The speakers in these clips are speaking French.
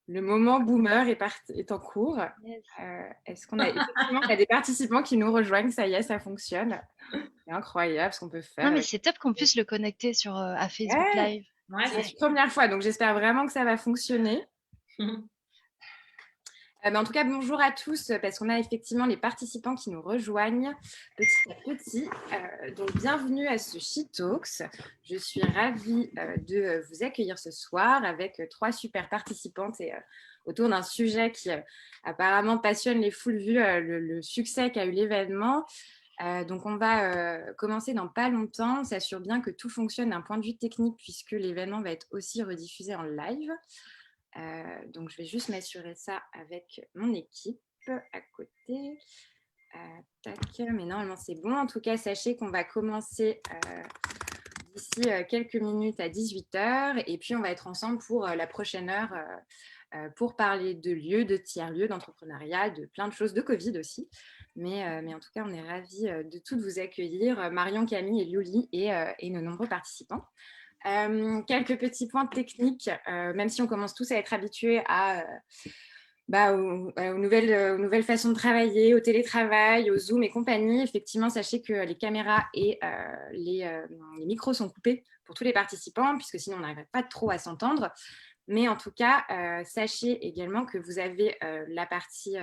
Le moment boomer est en cours. Yes. Est-ce qu'on a effectivement il y a des participants qui nous rejoignent, ça y est, ça fonctionne. C'est incroyable ce qu'on peut Non, faire mais avec. c'est top qu'on puisse le connecter à Facebook Ouais, Live. Ouais, c'est la c'est Ouais. chouette. première fois, donc j'espère vraiment que ça va fonctionner. Mais en tout cas, bonjour à tous, parce qu'on a effectivement les participants qui nous rejoignent petit à petit. Donc, bienvenue à ce She Talks. Je suis ravie de vous accueillir ce soir avec trois super participantes et autour d'un sujet qui apparemment passionne les foules vu le succès qu'a eu l'événement. Donc, on va commencer dans pas longtemps. On s'assure bien que tout fonctionne d'un point de vue technique puisque l'événement va être aussi rediffusé en live. Donc, je vais juste m'assurer ça avec mon équipe à côté. Tac, mais normalement, c'est bon. En tout cas, sachez qu'on va commencer d'ici quelques minutes à 18h. Et puis, on va être ensemble pour la prochaine heure pour parler de lieux, de tiers-lieux, d'entrepreneuriat, de plein de choses, de Covid aussi. Mais en tout cas, on est ravis de toutes vous accueillir, Marion, Camille et Luli et nos nombreux participants. Quelques petits points techniques, même si on commence tous à être habitués aux nouvelles façons de travailler, au télétravail, au Zoom et compagnie. Effectivement, sachez que les caméras et les micros sont coupés pour tous les participants, puisque sinon on n'arriverait pas trop à s'entendre. Mais en tout cas, sachez également que vous avez la partie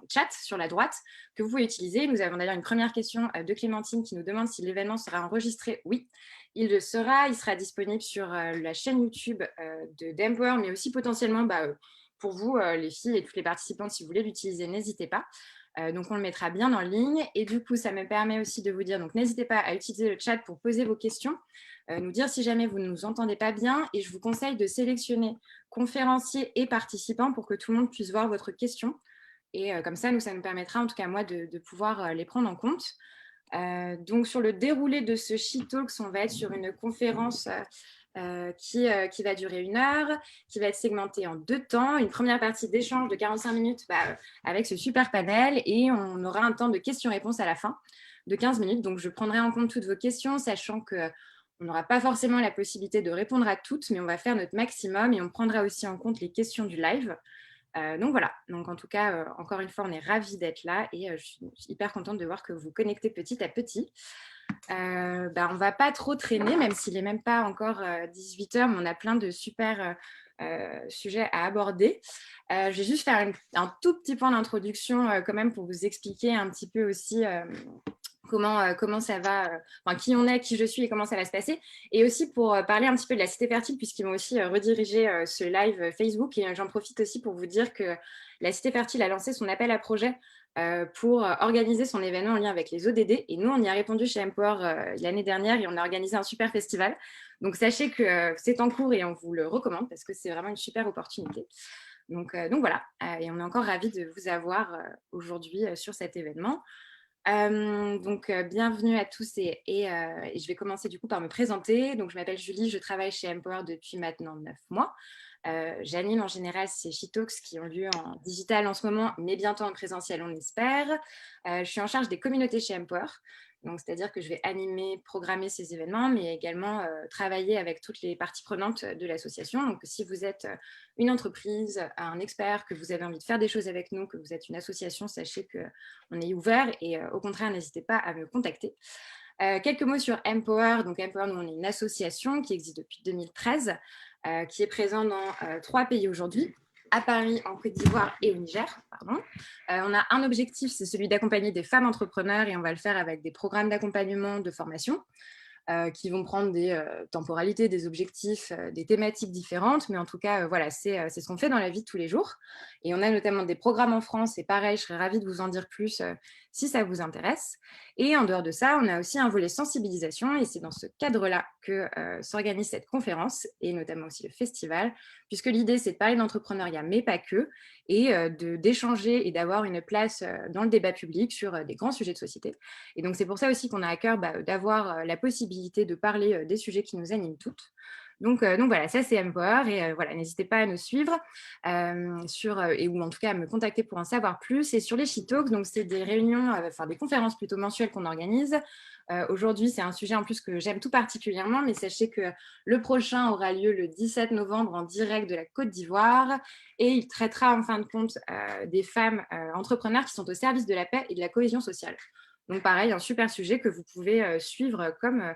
chat sur la droite que vous pouvez utiliser. Nous avons d'ailleurs une première question de Clémentine qui nous demande si l'événement sera enregistré. Oui, il le sera. Il sera disponible sur la chaîne YouTube d'Empower, mais aussi potentiellement pour vous, les filles et toutes les participantes, si vous voulez l'utiliser, n'hésitez pas. Donc, on le mettra bien en ligne. Et du coup, ça me permet aussi de vous dire, donc n'hésitez pas à utiliser le chat pour poser vos questions, nous dire si jamais vous ne nous entendez pas bien. Et je vous conseille de sélectionner conférenciers et participants pour que tout le monde puisse voir votre question. Et comme ça, ça nous permettra, en tout cas moi, de pouvoir les prendre en compte. Donc, sur le déroulé de ce She Talks, on va être sur une conférence qui va durer 1 heure, qui va être segmentée en 2 temps. Une première partie d'échange de 45 minutes avec ce super panel et on aura un temps de questions-réponses à la fin de 15 minutes. Donc, je prendrai en compte toutes vos questions, sachant que on n'aura pas forcément la possibilité de répondre à toutes, mais on va faire notre maximum et on prendra aussi en compte les questions du live. Donc voilà, donc en tout cas, encore une fois, on est ravis d'être là et je suis hyper contente de voir que vous vous connectez petit à petit. On ne va pas trop traîner, même s'il n'est même pas encore 18h, mais on a plein de super sujets à aborder. Je vais juste faire un tout petit point d'introduction quand même pour vous expliquer un petit peu aussi comment ça va, qui on est, qui je suis et comment ça va se passer. Et aussi pour parler un petit peu de la Cité Fertile, puisqu'ils vont aussi rediriger ce live Facebook. Et j'en profite aussi pour vous dire que la Cité Fertile a lancé son appel à projet pour organiser son événement en lien avec les ODD. Et nous, on y a répondu chez Empower l'année dernière et on a organisé un super festival. Donc, sachez que c'est en cours et on vous le recommande parce que c'est vraiment une super opportunité. Donc voilà, et on est encore ravis de vous avoir aujourd'hui sur cet événement. Bienvenue à tous et je vais commencer du coup par me présenter. Donc, je m'appelle Julie, je travaille chez Empower depuis maintenant 9 mois. J'anime en général ces She Talks qui ont lieu en digital en ce moment, mais bientôt en présentiel, on espère. Je suis en charge des communautés chez Empower. Donc, c'est-à-dire que je vais animer, programmer ces événements, mais également travailler avec toutes les parties prenantes de l'association. Donc, si vous êtes une entreprise, un expert, que vous avez envie de faire des choses avec nous, que vous êtes une association, sachez qu'on est ouvert et au contraire, n'hésitez pas à me contacter. Quelques mots sur Empower. Donc, Empower, nous, on est une association qui existe depuis 2013, qui est présente dans 3 pays aujourd'hui, à Paris, en Côte d'Ivoire et au Niger. Pardon. On a un objectif, c'est celui d'accompagner des femmes entrepreneurs et on va le faire avec des programmes d'accompagnement, de formation. Qui vont prendre des temporalités, des objectifs, des thématiques différentes. Mais en tout cas, voilà, c'est ce qu'on fait dans la vie de tous les jours. Et on a notamment des programmes en France. Et pareil, je serais ravie de vous en dire plus si ça vous intéresse. Et en dehors de ça, on a aussi un volet sensibilisation. Et c'est dans ce cadre-là que s'organise cette conférence et notamment aussi le festival, puisque l'idée, c'est de parler d'entrepreneuriat, mais pas que, et d'échanger et d'avoir une place dans le débat public sur des grands sujets de société. Et donc, c'est pour ça aussi qu'on a à cœur d'avoir la possibilité de parler des sujets qui nous animent toutes. Donc voilà, ça c'est Empower et voilà, n'hésitez pas à nous suivre ou en tout cas à me contacter pour en savoir plus. Et sur les She Talks, donc c'est des réunions, des conférences plutôt mensuelles qu'on organise. Aujourd'hui, c'est un sujet en plus que j'aime tout particulièrement, mais sachez que le prochain aura lieu le 17 novembre en direct de la Côte d'Ivoire et il traitera en fin de compte des femmes entrepreneurs qui sont au service de la paix et de la cohésion sociale. Donc pareil, un super sujet que vous pouvez suivre comme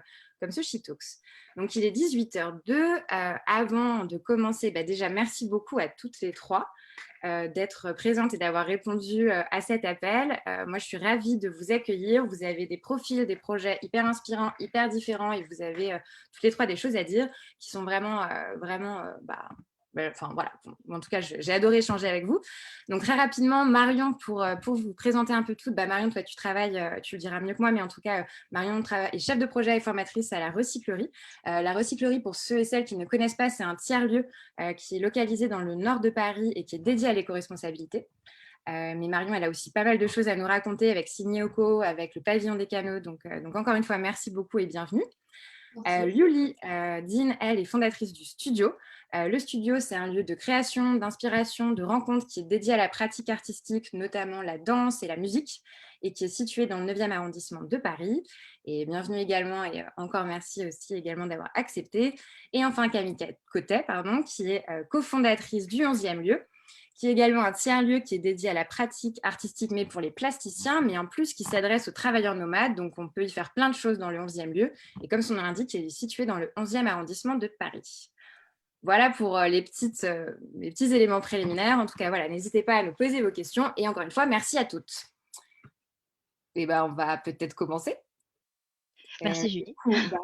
ce She Talks. Donc il est 18h02. Avant de commencer, déjà merci beaucoup à toutes les trois d'être présente et d'avoir répondu à cet appel. Moi, je suis ravie de vous accueillir. Vous avez des profils, des projets hyper inspirants, hyper différents et vous avez toutes les trois des choses à dire qui sont vraiment voilà. En tout cas, j'ai adoré échanger avec vous. Donc, très rapidement, Marion, pour vous présenter un peu tout. Marion, toi, tu travailles, tu le diras mieux que moi, mais en tout cas, Marion est chef de projet et formatrice à la Recyclerie. La Recyclerie, pour ceux et celles qui ne connaissent pas, c'est un tiers-lieu qui est localisé dans le nord de Paris et qui est dédié à l'éco-responsabilité. Mais Marion, elle a aussi pas mal de choses à nous raconter avec Signéoco, avec le pavillon des canaux. Donc encore une fois, merci beaucoup et bienvenue. Yuli Dean, elle est fondatrice du studio. Le studio, c'est un lieu de création, d'inspiration, de rencontre qui est dédié à la pratique artistique, notamment la danse et la musique, et qui est situé dans le 9e arrondissement de Paris. Et bienvenue également, et encore merci aussi également d'avoir accepté. Et enfin, Camille Cotet, qui est cofondatrice du 11e lieu, qui est également un tiers-lieu qui est dédié à la pratique artistique, mais pour les plasticiens, mais en plus qui s'adresse aux travailleurs nomades. Donc, on peut y faire plein de choses dans le 11e lieu. Et comme son nom l'indique, il est situé dans le 11e arrondissement de Paris. Voilà pour les petits éléments préliminaires. En tout cas, voilà, n'hésitez pas à nous poser vos questions. Et encore une fois, merci à toutes. Et on va peut-être commencer. Merci, Julie.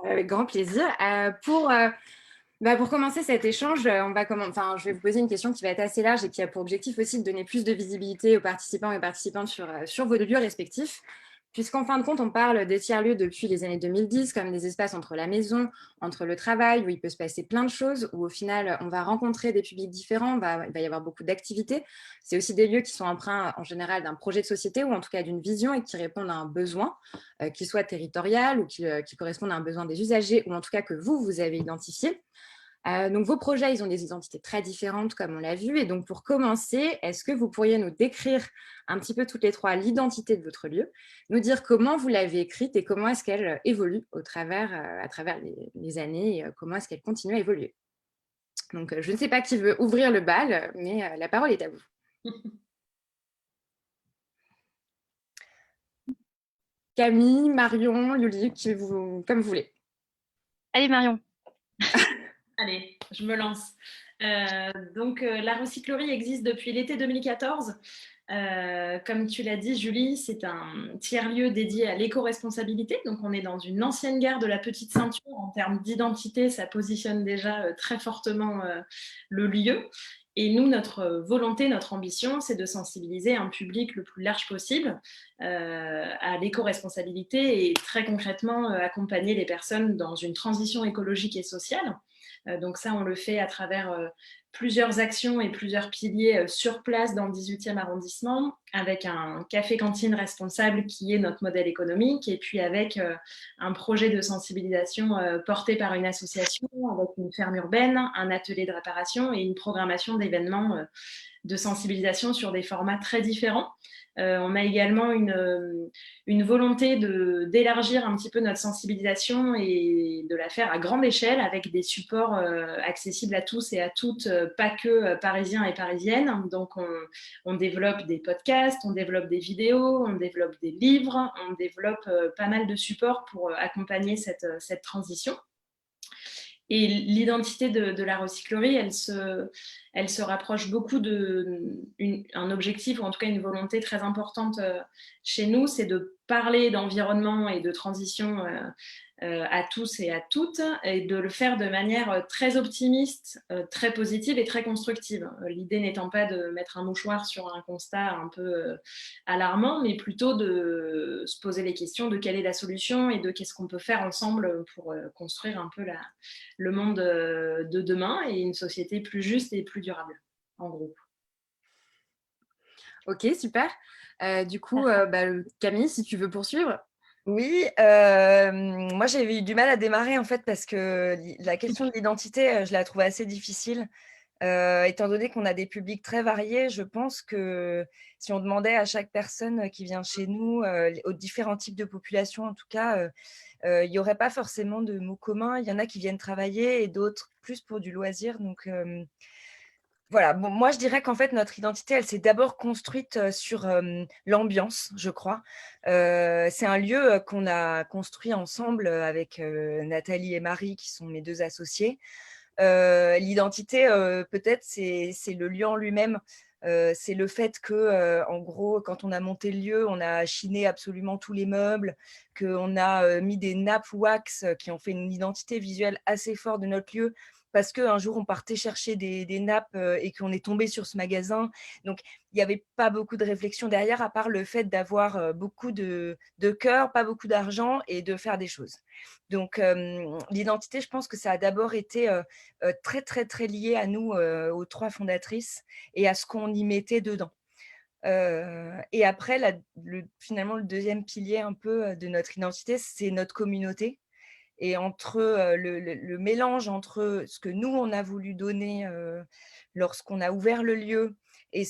Avec grand plaisir. Pour commencer cet échange, je vais vous poser une question qui va être assez large et qui a pour objectif aussi de donner plus de visibilité aux participants et participantes sur vos lieux respectifs. Puisqu'en fin de compte, on parle des tiers-lieux depuis les années 2010 comme des espaces entre la maison, entre le travail, où il peut se passer plein de choses, où au final, on va rencontrer des publics différents, il va y avoir beaucoup d'activités. C'est aussi des lieux qui sont empreints en général d'un projet de société ou en tout cas d'une vision et qui répondent à un besoin, qui soit territorial ou qui correspondent à un besoin des usagers ou en tout cas que vous avez identifié. Donc, vos projets, ils ont des identités très différentes, comme on l'a vu. Et donc, pour commencer, est-ce que vous pourriez nous décrire un petit peu toutes les trois l'identité de votre lieu, nous dire comment vous l'avez écrite et comment est-ce qu'elle évolue à travers les années et comment est-ce qu'elle continue à évoluer. Donc, je ne sais pas qui veut ouvrir le bal, mais la parole est à vous. Camille, Marion, Yuli, comme vous voulez. Allez, Marion. Allez, je me lance. La Recyclerie existe depuis l'été 2014. Comme tu l'as dit, Julie, c'est un tiers-lieu dédié à l'éco-responsabilité. Donc, on est dans une ancienne gare de la Petite Ceinture. En termes d'identité, ça positionne déjà très fortement le lieu. Et nous, notre volonté, notre ambition, c'est de sensibiliser un public le plus large possible à l'éco-responsabilité et très concrètement accompagner les personnes dans une transition écologique et sociale. Donc ça, on le fait à travers plusieurs actions et plusieurs piliers sur place dans le 18e arrondissement, avec un café-cantine responsable qui est notre modèle économique, et puis avec un projet de sensibilisation porté par une association, avec une ferme urbaine, un atelier de réparation et une programmation d'événements de sensibilisation sur des formats très différents. On a également une volonté d'élargir un petit peu notre sensibilisation et de la faire à grande échelle avec des supports accessibles à tous et à toutes, pas que parisiens et parisiennes. Donc, on développe des podcasts, on développe des vidéos, on développe des livres, on développe pas mal de supports pour accompagner cette transition. Et l'identité de la recyclerie, elle se rapproche beaucoup d'un objectif, ou en tout cas une volonté très importante chez nous, c'est de parler d'environnement et de transition à tous et à toutes, et de le faire de manière très optimiste, très positive et très constructive. L'idée n'étant pas de mettre un mouchoir sur un constat un peu alarmant, mais plutôt de se poser les questions de quelle est la solution et de qu'est-ce qu'on peut faire ensemble pour construire un peu le monde de demain et une société plus juste et plus durable, en gros. Ok, super. Du coup, Camille, si tu veux poursuivre. Oui, moi j'avais eu du mal à démarrer en fait parce que la question de l'identité, je la trouvais assez difficile. Étant donné qu'on a des publics très variés, je pense que si on demandait à chaque personne qui vient chez nous, aux différents types de populations en tout cas, il y aurait pas forcément de mots communs. Il y en a qui viennent travailler et d'autres plus pour du loisir donc voilà, bon, moi je dirais qu'en fait notre identité, elle s'est d'abord construite, sur, l'ambiance, je crois. C'est un lieu, qu'on a construit ensemble, avec, Nathalie et Marie qui sont mes 2 associées. L'identité, peut-être c'est le lieu en lui-même. C'est le fait que, en gros, quand on a monté le lieu, on a chiné absolument tous les meubles, qu'on a, mis des nappes wax, qui ont fait une identité visuelle assez forte de notre lieu. Parce qu'un jour, on partait chercher des nappes, et qu'on est tombé sur ce magasin. Donc, il n'y avait pas beaucoup de réflexion derrière, à part le fait d'avoir, beaucoup de cœur, pas beaucoup d'argent et de faire des choses. Donc, l'identité, je pense que ça a d'abord été, très, très, très lié à nous, aux 3 fondatrices et à ce qu'on y mettait dedans. Et après finalement le deuxième pilier un peu, de notre identité, c'est notre communauté et entre, le mélange entre ce que nous on a voulu donner, lorsqu'on a ouvert le lieu et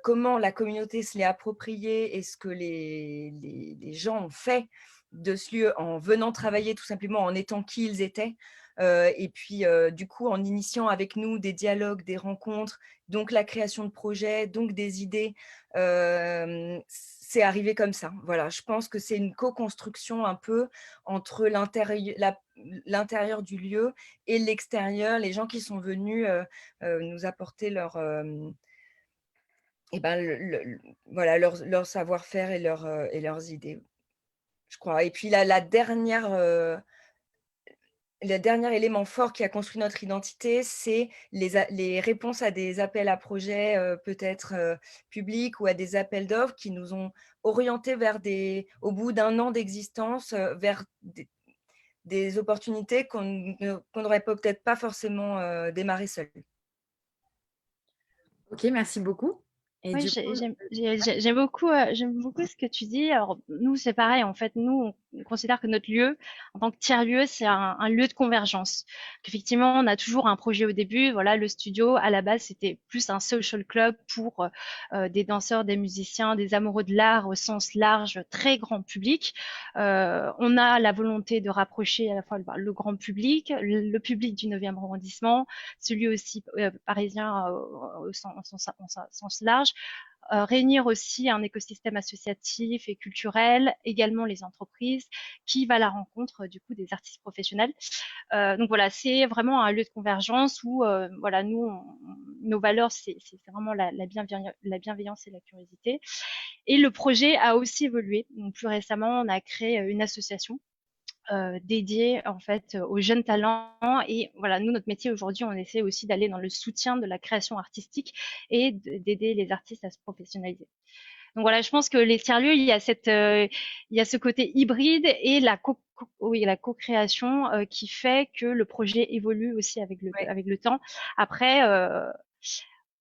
comment la communauté se l'est approprié et ce que les gens ont fait de ce lieu en venant travailler tout simplement, en étant qui ils étaient, et puis, du coup, en initiant avec nous des dialogues, des rencontres, donc la création de projets, donc des idées, c'est arrivé comme ça. Voilà, je pense que c'est une co-construction un peu entre l'intérieur du lieu et l'extérieur, les gens qui sont venus, nous apporter et ben, voilà, leur savoir-faire et leurs idées, je crois. Et puis le dernier élément fort qui a construit notre identité, c'est les réponses à des appels à projets, peut-être, publics ou à des appels d'offres qui nous ont orientés au bout d'un an d'existence, vers des opportunités qu'on n'aurait peut-être pas forcément, démarré seul. Ok, merci beaucoup. Et Oui, du coup, j'aime beaucoup ce que tu dis. Alors, nous, c'est pareil. En fait, nous, on considère que notre lieu, en tant que tiers-lieu, c'est un lieu de convergence. Qu'effectivement, on a toujours un projet au début. Voilà, le studio, à la base, c'était plus un social club pour des danseurs, des musiciens, des amoureux de l'art au sens large, très grand public. On a la volonté de rapprocher à la fois le grand public, le public du 9e arrondissement, celui aussi parisien au sens large, réunir aussi un écosystème associatif et culturel, également les entreprises, qui va à la rencontre du coup des artistes professionnels. Donc voilà, c'est vraiment un lieu de convergence où voilà, nous, nos valeurs, c'est vraiment la bienveillance et la curiosité. Et le projet a aussi évolué. Donc, plus récemment, on a créé une association dédié en fait aux jeunes talents. Et voilà, nous, notre métier aujourd'hui, on essaie aussi d'aller dans le soutien de la création artistique et d'aider les artistes à se professionnaliser. Donc voilà, je pense que les tiers-lieux, il y a ce côté hybride et la co-création qui fait que le projet évolue aussi Ouais. avec le temps. Après,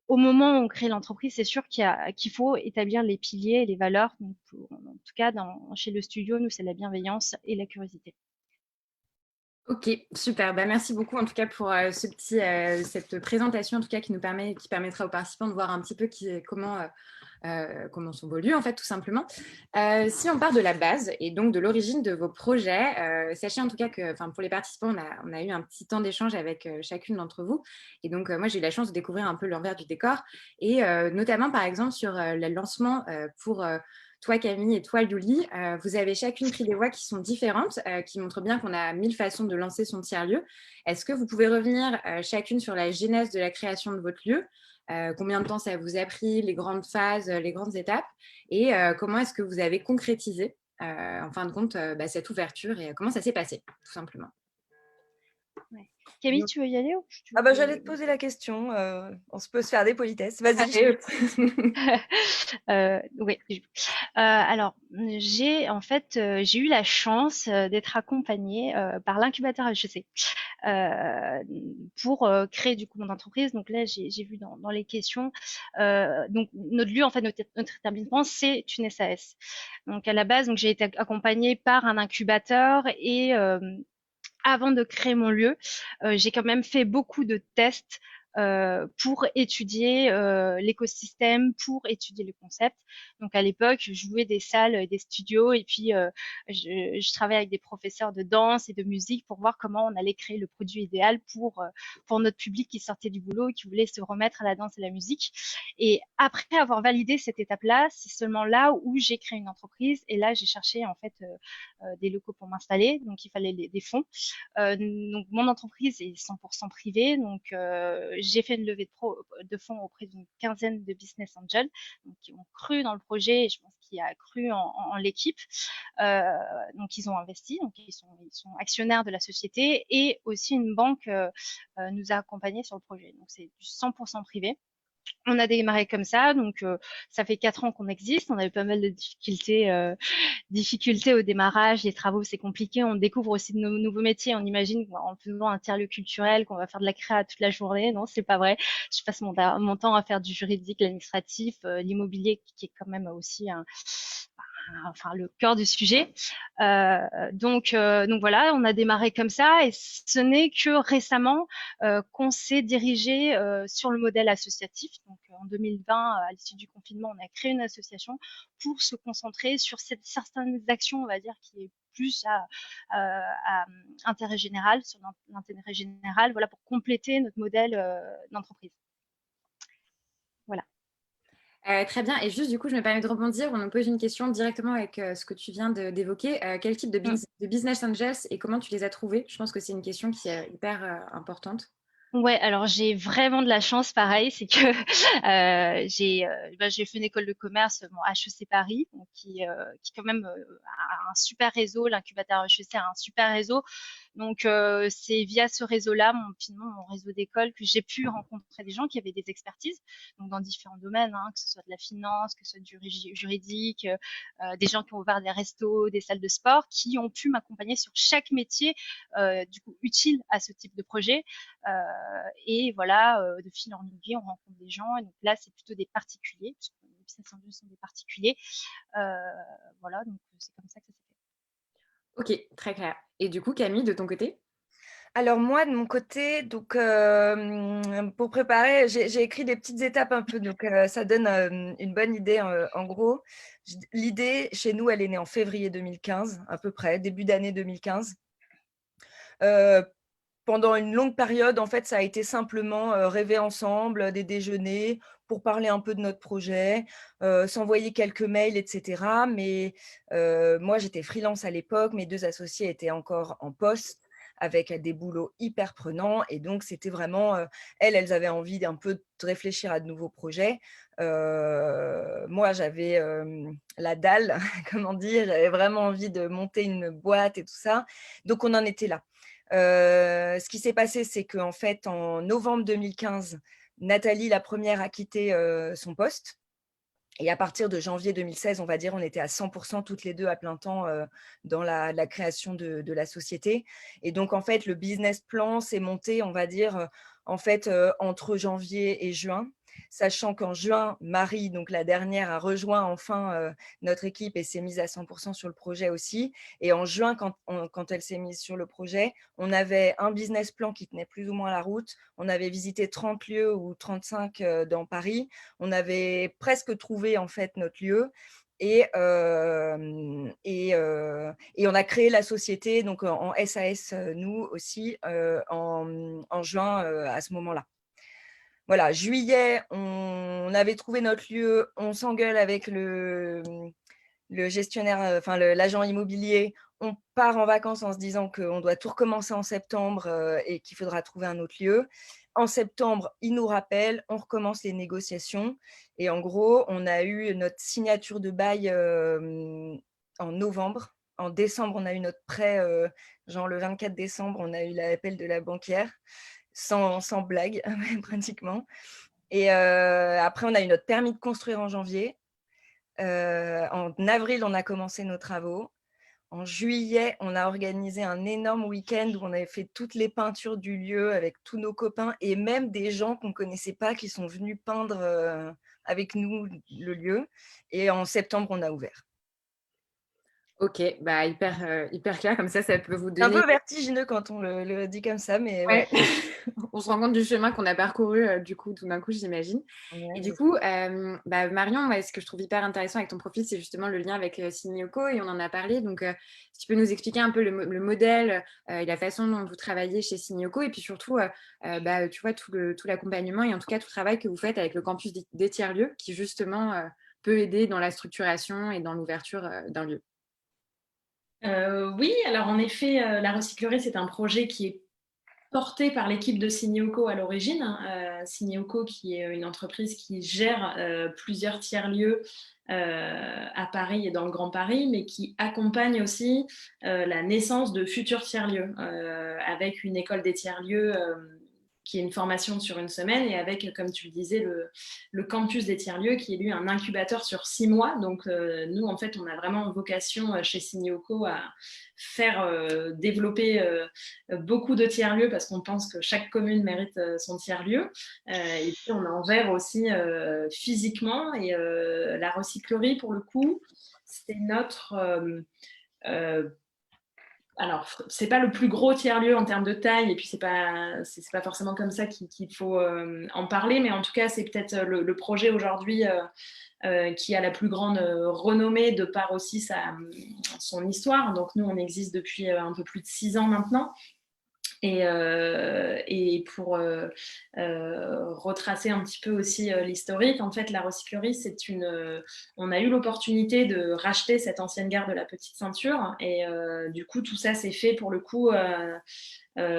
au moment où on crée l'entreprise, c'est sûr qu'il faut établir les piliers et les valeurs. Donc, en tout cas, chez le studio, nous, c'est la bienveillance et la curiosité. ok, super. Bah, merci beaucoup en tout cas pour cette présentation en tout cas qui permettra aux participants de voir un petit peu comment sont vos lieux en fait tout simplement. Si on part de la base et donc de l'origine de vos projets, sachez en tout cas que pour les participants, on a eu un petit temps d'échange avec chacune d'entre vous. Et donc moi j'ai eu la chance de découvrir un peu l'envers du décor et notamment par exemple sur le lancement pour toi Camille et toi Yuli, vous avez chacune pris des voies qui sont différentes, qui montrent bien qu'on a 1000 façons de lancer son tiers-lieu. Est-ce que vous pouvez revenir chacune sur la genèse de la création de votre lieu, combien de temps ça vous a pris, les grandes phases, les grandes étapes, et comment est-ce que vous avez concrétisé en fin de compte cette ouverture et comment ça s'est passé, tout simplement. Ouais. Camille, tu veux y aller ou tu Ah veux bah, j'allais te poser la question. On se peut se faire des politesses. Vas-y. Allez, Oui. Alors, j'ai eu la chance d'être accompagnée par l'incubateur HEC pour créer du coup mon entreprise. Donc là, j'ai vu dans les questions. Donc notre lieu, en fait, notre établissement, c'est une SAS. Donc à la base, donc j'ai été accompagnée par un incubateur et avant de créer mon lieu, j'ai quand même fait beaucoup de tests pour étudier l'écosystème, pour étudier le concept. Donc à l'époque, je louais des salles, des studios, et puis je travaillais avec des professeurs de danse et de musique pour voir comment on allait créer le produit idéal pour notre public qui sortait du boulot et qui voulait se remettre à la danse et la musique. Et après avoir validé cette étape-là, c'est seulement là où j'ai créé une entreprise. Et là, j'ai cherché en fait des locaux pour m'installer. Donc il fallait des fonds. Donc mon entreprise est 100% privée, donc j'ai fait une levée de fonds auprès d'une quinzaine de business angels donc, qui ont cru dans le projet et je pense qu'il a cru en l'équipe. Euh, donc ils ont investi, donc ils sont actionnaires de la société et aussi une banque nous a accompagnés sur le projet. Donc c'est du 100% privé. On a démarré comme ça, donc ça fait 4 ans qu'on existe. On avait pas mal de difficultés au démarrage, les travaux c'est compliqué. On découvre aussi de nouveaux métiers. On imagine en faisant un tiers-lieu culturel qu'on va faire de la créa toute la journée. Non, c'est pas vrai. Je passe mon temps à faire du juridique, l'administratif, l'immobilier qui est quand même aussi enfin le cœur du sujet. Donc voilà, on a démarré comme ça et ce n'est que récemment qu'on s'est dirigé sur le modèle associatif. Donc en 2020, à l'issue du confinement, on a créé une association pour se concentrer sur certaines actions, on va dire, qui est plus à intérêt général, sur l'intérêt général, voilà, pour compléter notre modèle d'entreprise. Voilà. Très bien. Et juste, du coup, je me permets de rebondir. On nous pose une question directement avec ce que tu viens d'évoquer. Quel type de business angels et comment tu les as trouvés? Je pense que c'est une question qui est hyper importante. Ouais, alors j'ai vraiment de la chance, pareil, c'est que j'ai fait une école de commerce, bon, HEC Paris, donc qui quand même a un super réseau, l'incubateur HEC a un super réseau, donc c'est via ce réseau-là, finalement mon réseau d'école, que j'ai pu rencontrer des gens qui avaient des expertises, donc dans différents domaines, hein, que ce soit de la finance, que ce soit du juridique, des gens qui ont ouvert des restos, des salles de sport, qui ont pu m'accompagner sur chaque métier du coup utile à ce type de projet. Et voilà, de fil en aiguille, on rencontre des gens. Et donc là, c'est plutôt des particuliers, puisque les business angels sont des particuliers. Voilà, donc c'est comme ça que ça s'est fait. Ok, très clair. Et du coup, Camille, de ton côté? Alors moi, de mon côté, donc pour préparer, j'ai écrit des petites étapes un peu, donc ça donne une bonne idée. En gros, l'idée chez nous, elle est née en février 2015, à peu près, début d'année 2015. Pendant une longue période, en fait, ça a été simplement rêver ensemble, des déjeuners pour parler un peu de notre projet, s'envoyer quelques mails, etc. Mais moi, j'étais freelance à l'époque, mes deux associés étaient encore en poste avec des boulots hyper prenants. Et donc, c'était vraiment, elles avaient envie d'un peu de réfléchir à de nouveaux projets. Moi, j'avais la dalle, comme on dit, j'avais vraiment envie de monter une boîte et tout ça. Donc, on en était là. Ce qui s'est passé, c'est qu'en fait, en novembre 2015, Nathalie, la première, a quitté son poste. Et à partir de janvier 2016, on va dire, on était à 100% toutes les deux à plein temps dans la création de la société. Et donc, en fait, le business plan s'est monté, on va dire, en fait, entre janvier et juin. Sachant qu'en juin, Marie, donc la dernière, a rejoint enfin notre équipe et s'est mise à 100% sur le projet aussi. Et en juin, quand elle s'est mise sur le projet, on avait un business plan qui tenait plus ou moins la route. On avait visité 30 lieux ou 35 dans Paris. On avait presque trouvé en fait notre lieu. Et on a créé la société donc en SAS, nous aussi, en juin à ce moment-là. Voilà, juillet, on avait trouvé notre lieu, on s'engueule avec le gestionnaire, enfin l'agent immobilier, on part en vacances en se disant qu'on doit tout recommencer en septembre et qu'il faudra trouver un autre lieu. En septembre, il nous rappelle, on recommence les négociations. Et en gros, on a eu notre signature de bail en novembre En décembre, on a eu notre prêt, genre le 24 décembre, on a eu l'appel de la banquière, sans blague, pratiquement. Et après, on a eu notre permis de construire en janvier. En avril, on a commencé nos travaux. En juillet, on a organisé un énorme week-end où on avait fait toutes les peintures du lieu avec tous nos copains et même des gens qu'on ne connaissait pas qui sont venus peindre avec nous le lieu. Et en septembre, on a ouvert. Ok, bah hyper clair, comme ça peut vous C'est un donner. peu vertigineux quand on le dit comme ça, mais Ouais. ouais. On se rend compte du chemin qu'on a parcouru, du coup, tout d'un coup, j'imagine. Ouais, Et du coup, Marion, ce que je trouve hyper intéressant avec ton profil, c'est justement le lien avec Signioco, et on en a parlé. Donc, si tu peux nous expliquer un peu le modèle et la façon dont vous travaillez chez Signioco, et puis surtout, tu vois, tout l'accompagnement et en tout cas tout le travail que vous faites avec le campus des tiers-lieux, qui justement peut aider dans la structuration et dans l'ouverture d'un lieu. Oui, alors en effet, la recyclerie, c'est un projet qui est porté par l'équipe de Signioco à l'origine. Signioco, qui est une entreprise qui gère plusieurs tiers-lieux à Paris et dans le Grand Paris, mais qui accompagne aussi la naissance de futurs tiers-lieux, avec une école des tiers-lieux qui est une formation sur une semaine, et avec, comme tu le disais, le campus des tiers-lieux, qui est lui un incubateur sur 6 mois. Donc nous, en fait, on a vraiment vocation chez Signioco à faire développer beaucoup de tiers-lieux, parce qu'on pense que chaque commune mérite son tiers-lieu. Et puis on en gère aussi physiquement. Et la recyclerie, pour le coup, c'est notre... alors, c'est pas le plus gros tiers-lieu en termes de taille, et puis c'est pas forcément comme ça qu'il faut en parler, mais en tout cas, c'est peut-être le projet aujourd'hui qui a la plus grande renommée, de par aussi son histoire. Donc nous, on existe depuis un peu plus de 6 ans maintenant. Et pour retracer un petit peu aussi l'historique, en fait, la recyclerie, on a eu l'opportunité de racheter cette ancienne gare de la Petite Ceinture, et du coup, tout ça s'est fait pour le coup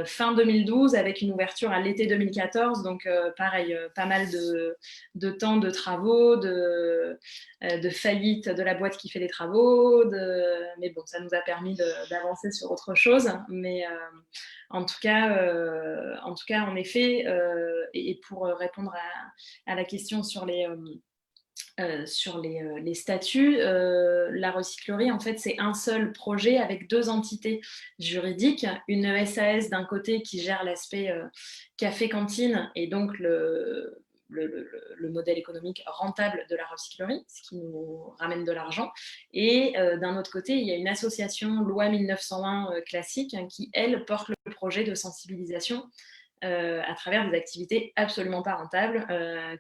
fin 2012, avec une ouverture à l'été 2014. Donc pareil, pas mal de temps de travaux, de faillite de la boîte qui fait les travaux, mais bon, ça nous a permis d'avancer sur autre chose. Mais en tout cas, en effet, et pour répondre à la question sur les statuts, la recyclerie, en fait, c'est un seul projet avec 2 entités juridiques. Une SAS d'un côté, qui gère l'aspect café-cantine, et donc le modèle économique rentable de la recyclerie, ce qui nous ramène de l'argent. Et d'un autre côté, il y a une association loi 1901 classique, qui, elle, porte le projet de sensibilisation à travers des activités absolument pas rentables,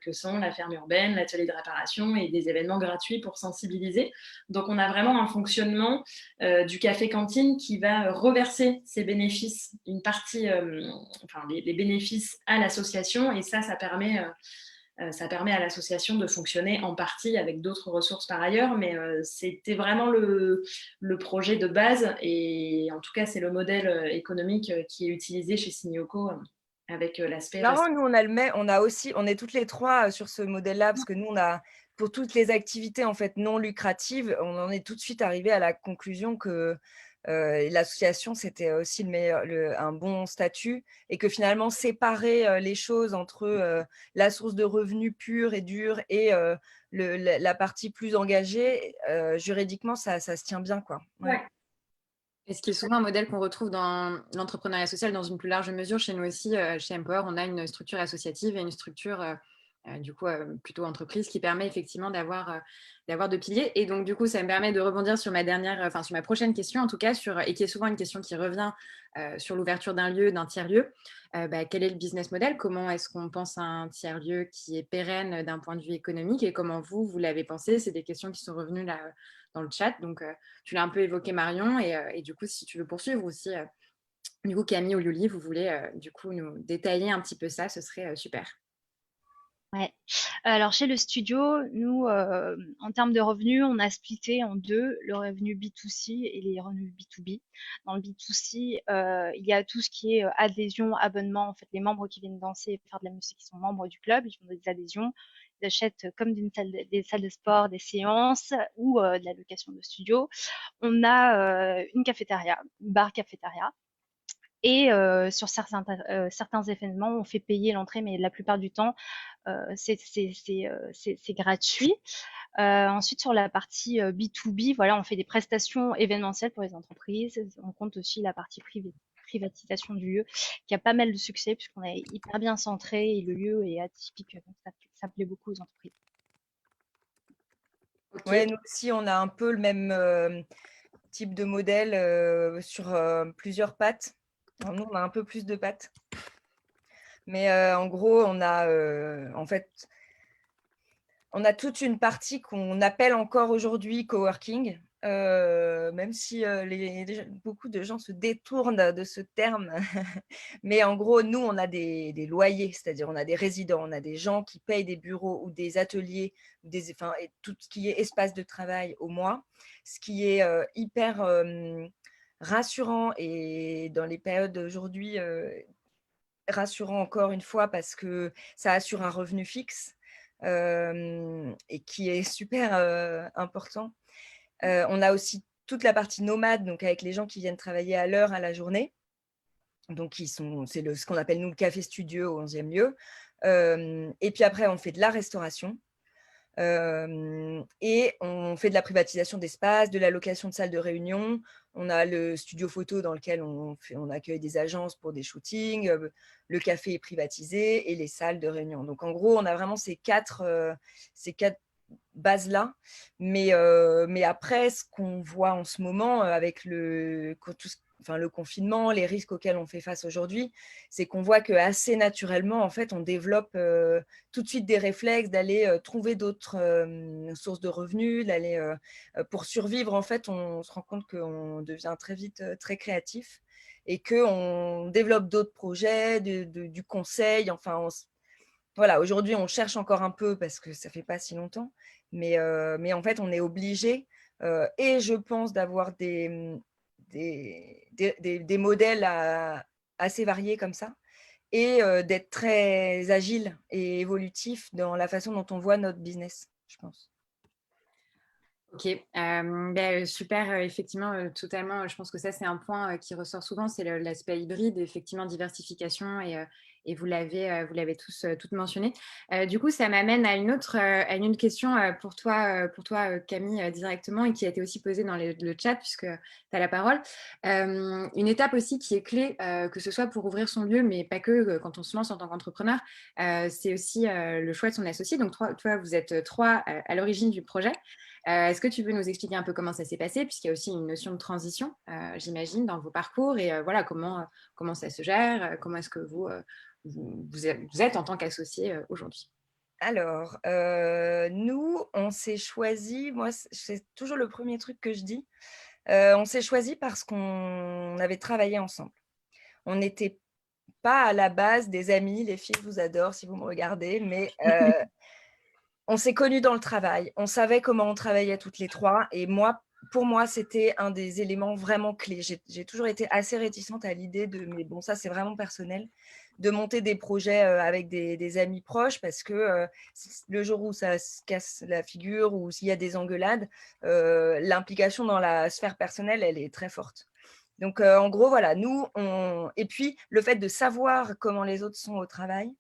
que sont la ferme urbaine, l'atelier de réparation et des événements gratuits pour sensibiliser. Donc on a vraiment un fonctionnement du café-cantine qui va reverser ses bénéfices, une partie, les bénéfices à l'association, et ça permet à l'association de fonctionner en partie avec d'autres ressources par ailleurs, mais c'était vraiment le projet de base, et en tout cas, c'est le modèle économique qui est utilisé chez Signioco avec l'aspect marrant, nous, on est toutes les 3 sur ce modèle-là, parce que nous, pour toutes les activités en fait non lucratives, on en est tout de suite arrivé à la conclusion que l'association, c'était aussi un bon statut, et que finalement, séparer les choses entre la source de revenus pure et dure et la partie plus engagée, juridiquement, ça se tient bien, quoi. Ouais. Ouais. Et ce qui est souvent un modèle qu'on retrouve dans l'entrepreneuriat social dans une plus large mesure. Chez nous aussi, chez Empower, on a une structure associative et une structure du coup plutôt entreprise, qui permet effectivement d'avoir de piliers. Et donc du coup, ça me permet de rebondir sur sur ma prochaine question, en tout cas, et qui est souvent une question qui revient sur l'ouverture d'un lieu, d'un tiers-lieu. Quel est le business model? Comment est-ce qu'on pense à un tiers-lieu qui est pérenne d'un point de vue économique, et comment vous l'avez pensé? C'est des questions qui sont revenues là dans le chat. Donc tu l'as un peu évoqué, Marion, et du coup, si tu veux poursuivre aussi, du coup, Camille ou Luli, vous voulez du coup nous détailler un petit peu ça, ce serait super. Ouais. Alors chez le studio, nous, en termes de revenus, on a splitté en deux le revenu B2C et les revenus B2B. Dans le B2C, il y a tout ce qui est adhésion, abonnement. En fait, les membres qui viennent danser et faire de la musique, qui sont membres du club, ils font des adhésions. achètent comme des salles de sport, des séances ou de la location de studio. On a une cafétéria, une bar cafétéria. Et sur certains événements, on fait payer l'entrée, mais la plupart du temps, c'est gratuit. Ensuite, sur la partie B2B, voilà, on fait des prestations événementielles pour les entreprises. On compte aussi la partie privatisation du lieu, qui a pas mal de succès puisqu'on est hyper bien centré et le lieu est atypique. Donc ça plaît beaucoup aux entreprises. Ouais, Ok. nous aussi, on a un peu le même type de modèle sur plusieurs pattes. Alors, nous, on a un peu plus de pattes. Mais en gros, on a en fait, on a toute une partie qu'on appelle encore aujourd'hui coworking, même si beaucoup de gens se détournent de ce terme. Mais en gros, nous, on a des loyers, c'est-à-dire on a des résidents, on a des gens qui payent des bureaux ou des ateliers, enfin, et tout ce qui est espace de travail au mois, ce qui est hyper rassurant et dans les périodes d'aujourd'hui, rassurant encore une fois parce que ça assure un revenu fixe et qui est super important. On a aussi toute la partie nomade, donc avec les gens qui viennent travailler à l'heure, à la journée. Donc, c'est ce qu'on appelle nous le café studio au 11e lieu. Et puis après, on fait de la restauration. Et on fait de la privatisation d'espace, de la location de salles de réunion. On a le studio photo dans lequel on accueille des agences pour des shootings. Le café est privatisé et les salles de réunion. Donc, en gros, on a vraiment ces quatre bases-là. Mais après, ce qu'on voit en ce moment avec le confinement, les risques auxquels on fait face aujourd'hui, c'est qu'on voit que assez naturellement, en fait, on développe tout de suite des réflexes d'aller trouver d'autres sources de revenus, d'aller pour survivre. En fait, on se rend compte qu'on devient très vite très créatif et qu'on développe d'autres projets, du conseil. Enfin, voilà, aujourd'hui, on cherche encore un peu parce que ça fait pas si longtemps, mais en fait, on est obligé et je pense d'avoir des modèles assez variés comme ça et d'être très agile et évolutif dans la façon dont on voit notre business, je pense. Ok, super, effectivement, totalement. Je pense que ça, c'est un point qui ressort souvent, c'est l'aspect hybride, effectivement, diversification, et vous l'avez toutes mentionné. Du coup, ça m'amène à une autre question pour toi Camille, directement, et qui a été aussi posée dans le chat, puisque tu as la parole. Une étape aussi qui est clé, que ce soit pour ouvrir son lieu, mais pas que quand on se lance en tant qu'entrepreneur, c'est aussi le choix de son associé. Donc, toi, vous êtes trois à l'origine du projet. Est-ce que tu peux nous expliquer un peu comment ça s'est passé, puisqu'il y a aussi une notion de transition, j'imagine, dans vos parcours, et voilà, comment ça se gère, comment est-ce que vous êtes en tant qu'associé aujourd'hui? Alors, nous, on s'est choisis, moi, c'est toujours le premier truc que je dis, on s'est choisis parce qu'on avait travaillé ensemble. On n'était pas à la base des amis, les filles, je vous adore si vous me regardez, mais on s'est connus dans le travail. On savait comment on travaillait toutes les trois et pour moi, c'était un des éléments vraiment clés. J'ai toujours été assez réticente à l'idée mais bon, ça, c'est vraiment personnel, de monter des projets avec des amis proches parce que le jour où ça se casse la figure ou s'il y a des engueulades, l'implication dans la sphère personnelle, elle est très forte. Donc, en gros, voilà, et puis le fait de savoir comment les autres sont au travail,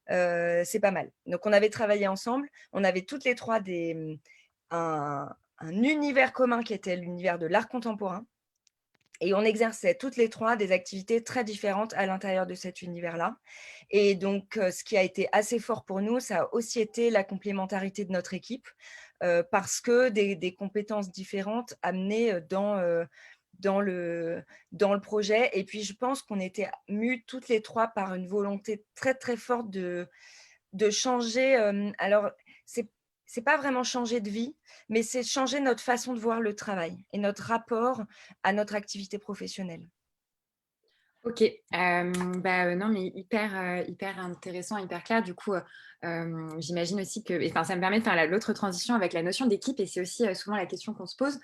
c'est pas mal. Donc, on avait travaillé ensemble. On avait toutes les trois un univers commun qui était l'univers de l'art contemporain. Et on exerçait toutes les trois des activités très différentes à l'intérieur de cet univers-là. Et donc, ce qui a été assez fort pour nous, ça a aussi été la complémentarité de notre équipe, parce que des compétences différentes amenées dans le projet. Et puis, je pense qu'on était mues toutes les trois par une volonté très, très forte de changer. Alors, c'est pas vraiment changer de vie, mais c'est changer notre façon de voir le travail et notre rapport à notre activité professionnelle. Ok, non, mais hyper intéressant, hyper clair. Du coup, j'imagine aussi que, enfin, ça me permet de faire l'autre transition avec la notion d'équipe, et c'est aussi souvent la question qu'on se pose.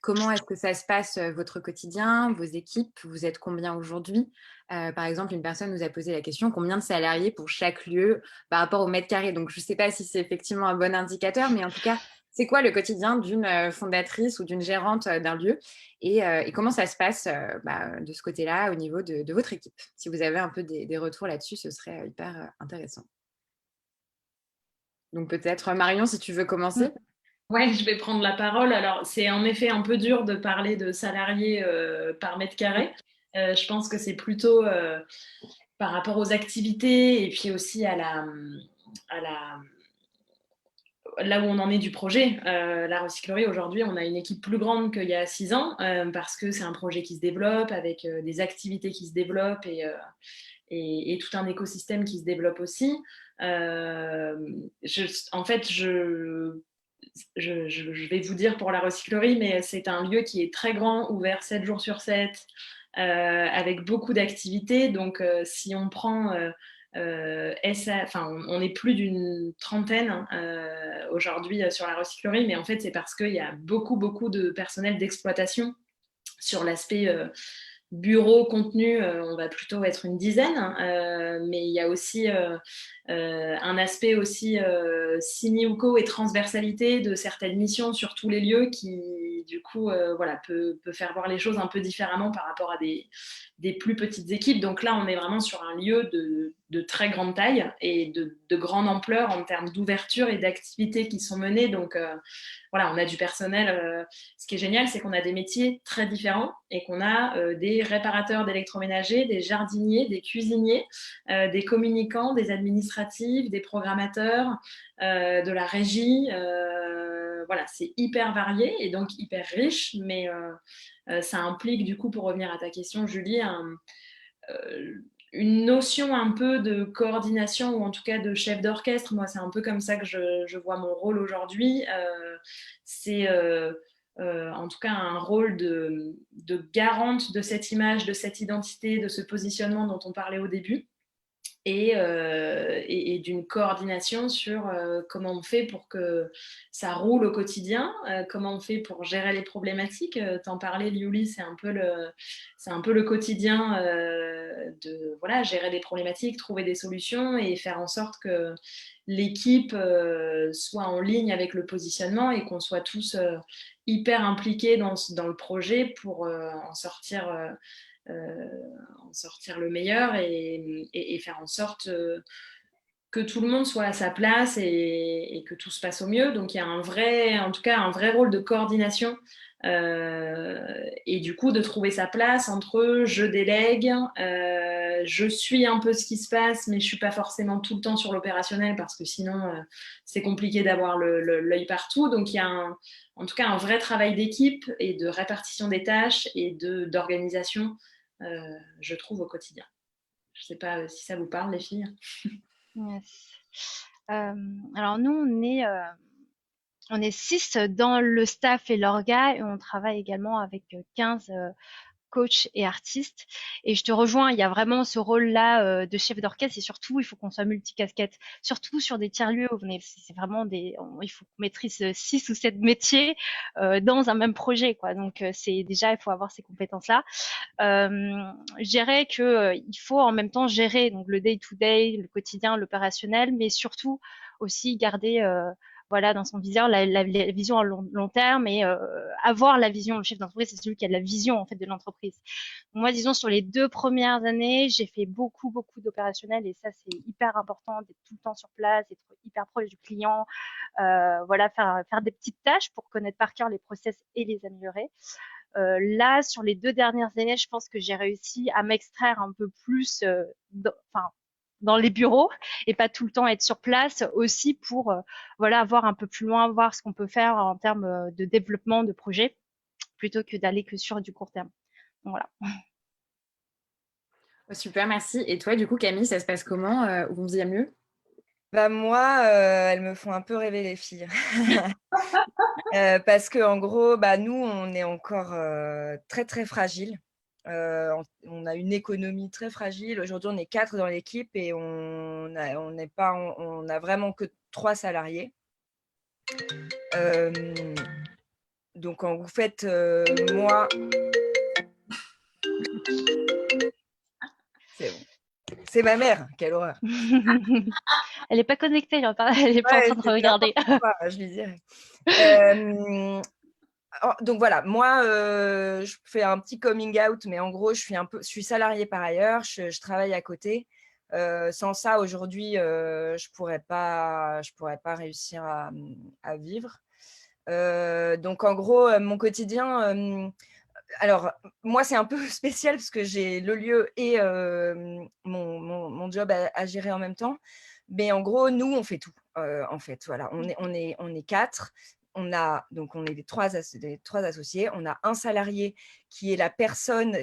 Comment est-ce que ça se passe, votre quotidien, vos équipes? Vous êtes combien aujourd'hui? Par exemple, une personne nous a posé la question: «Combien de salariés pour chaque lieu par rapport au mètre carré?» Donc je ne sais pas si c'est effectivement un bon indicateur, mais en tout cas, c'est quoi le quotidien d'une, fondatrice ou d'une gérante, d'un lieu? Et comment ça se passe, de ce côté-là, au niveau de votre équipe? Si vous avez un peu des retours là-dessus, ce serait, hyper, intéressant. Donc peut-être, Marion, si tu veux commencer? Ouais, je vais prendre la parole. Alors, c'est en effet un peu dur de parler de salariés par mètre carré. Je pense que c'est plutôt par rapport aux activités et puis aussi à la, là où on en est du projet. La recyclerie, aujourd'hui, on a une équipe plus grande qu'il y a 6 ans parce que c'est un projet qui se développe avec des activités qui se développent et tout un écosystème qui se développe aussi. En fait, je vais vous dire pour la recyclerie, mais c'est un lieu qui est très grand, ouvert 7 jours sur 7, avec beaucoup d'activités. Donc, si on prend on est plus d'une trentaine aujourd'hui sur la recyclerie, mais en fait, c'est parce qu'il y a beaucoup, beaucoup de personnel d'exploitation sur l'aspect bureau, contenu, on va plutôt être une dizaine, mais il y a aussi un aspect aussi sini-uco et transversalité de certaines missions sur tous les lieux qui, du coup, voilà, peut faire voir les choses un peu différemment par rapport à des plus petites équipes. Donc là, on est vraiment sur un lieu de très grande taille et de grande ampleur en termes d'ouverture et d'activités qui sont menées. Donc, voilà, on a du personnel. Ce qui est génial, c'est qu'on a des métiers très différents et qu'on a des réparateurs d'électroménagers, des jardiniers, des cuisiniers, des communicants, des administratifs, des programmateurs, de la régie. Voilà, c'est hyper varié et donc hyper riche, mais ça implique du coup, pour revenir à ta question, Julie, une notion un peu de coordination ou en tout cas de chef d'orchestre. Moi, c'est un peu comme ça que je vois mon rôle aujourd'hui. C'est en tout cas un rôle de garante de cette image, de cette identité, de ce positionnement dont on parlait au début et d'une coordination sur comment on fait pour que ça roule au quotidien, comment on fait pour gérer les problématiques. T'en parlais, Liuli, c'est un peu le quotidien de voilà, gérer des problématiques, trouver des solutions et faire en sorte que l'équipe soit en ligne avec le positionnement et qu'on soit tous hyper impliqués dans le projet pour en sortir le meilleur et faire en sorte que tout le monde soit à sa place et que tout se passe au mieux. Donc il y a en tout cas un vrai rôle de coordination et du coup de trouver sa place entre je délègue, je suis un peu ce qui se passe, mais je suis pas forcément tout le temps sur l'opérationnel parce que sinon c'est compliqué d'avoir l'œil partout. Donc il y a en tout cas un vrai travail d'équipe et de répartition des tâches et d'organisation, je trouve, au quotidien. Je ne sais pas si ça vous parle, les filles. Yes. Alors nous, on est 6 dans le staff et l'orga et on travaille également avec 15 coach et artiste. Et je te rejoins, il y a vraiment ce rôle-là de chef d'orchestre et surtout, il faut qu'on soit multicasquette. Surtout sur des tiers-lieux, c'est vraiment il faut qu'on maîtrise 6 ou 7 métiers dans un même projet, quoi. Donc, c'est déjà, il faut avoir ces compétences-là. Je dirais que il faut en même temps gérer donc le day-to-day, le quotidien, l'opérationnel, mais surtout aussi garder voilà, dans son viseur la vision à long terme et avoir la vision. Le chef d'entreprise, c'est celui qui a la vision en fait de l'entreprise. Moi, disons sur les 2 premières années, j'ai fait beaucoup d'opérationnel et ça c'est hyper important d'être tout le temps sur place, d'être hyper proche du client, voilà, faire des petites tâches pour connaître par cœur les process et les améliorer. Là, sur les 2 dernières années, je pense que j'ai réussi à m'extraire un peu plus, dans les bureaux et pas tout le temps être sur place aussi pour voilà voir un peu plus loin, voir ce qu'on peut faire en termes de développement de projet plutôt que d'aller que sur du court terme. Donc, voilà. Oh, super, merci. Et toi, du coup, Camille, ça se passe comment? Vous faisiez mieux? Bah moi, elles me font un peu rêver les filles. Parce qu'en gros, bah, nous, on est encore très, très fragile. On a une économie très fragile. Aujourd'hui, on est 4 dans l'équipe et on a vraiment que 3 salariés. donc en fait, moi, c'est bon. C'est ma mère, quelle horreur. Elle n'est pas connectée, elle n'est pas en Ouais, train de c'est regarder. n'importe quoi, je lui dirais. Donc voilà, moi, je fais un petit coming out, mais en gros, je suis salariée par ailleurs, je travaille à côté. Sans ça, aujourd'hui, je pourrais pas réussir à vivre. Donc en gros, mon quotidien, alors moi, c'est un peu spécial parce que j'ai le lieu et mon job à gérer en même temps. Mais en gros, nous, on fait tout. En fait, voilà, on est 4. On est les trois associés. On a un salarié qui est la personne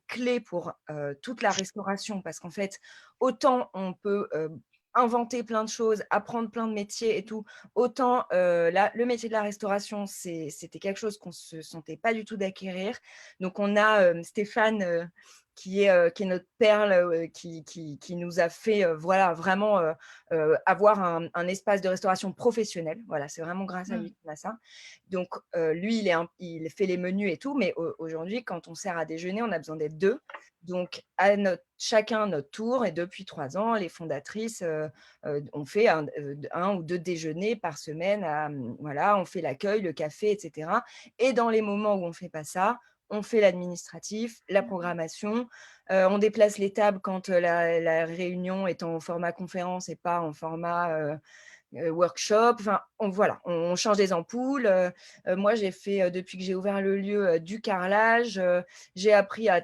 clé pour toute la restauration, parce qu'en fait, autant on peut inventer plein de choses, apprendre plein de métiers et tout, autant là, le métier de la restauration, c'était quelque chose qu'on ne se sentait pas du tout d'acquérir. Donc, on a Stéphane qui est notre perle, qui nous a fait voilà, vraiment avoir un espace de restauration professionnel. Voilà, c'est vraiment grâce à lui qu'on a ça. Donc, lui, il fait les menus et tout, mais aujourd'hui, quand on sert à déjeuner, on a besoin d'être 2. Donc, chacun notre tour. Et depuis 3 ans, les fondatrices, on fait un ou 2 déjeuners par semaine. Voilà, on fait l'accueil, le café, etc. Et dans les moments où on ne fait pas ça, on fait l'administratif, la programmation, on déplace les tables quand la réunion est en format conférence et pas en format workshop. Enfin, voilà, on change des ampoules. Moi, j'ai fait, depuis que j'ai ouvert le lieu, du carrelage. J'ai appris à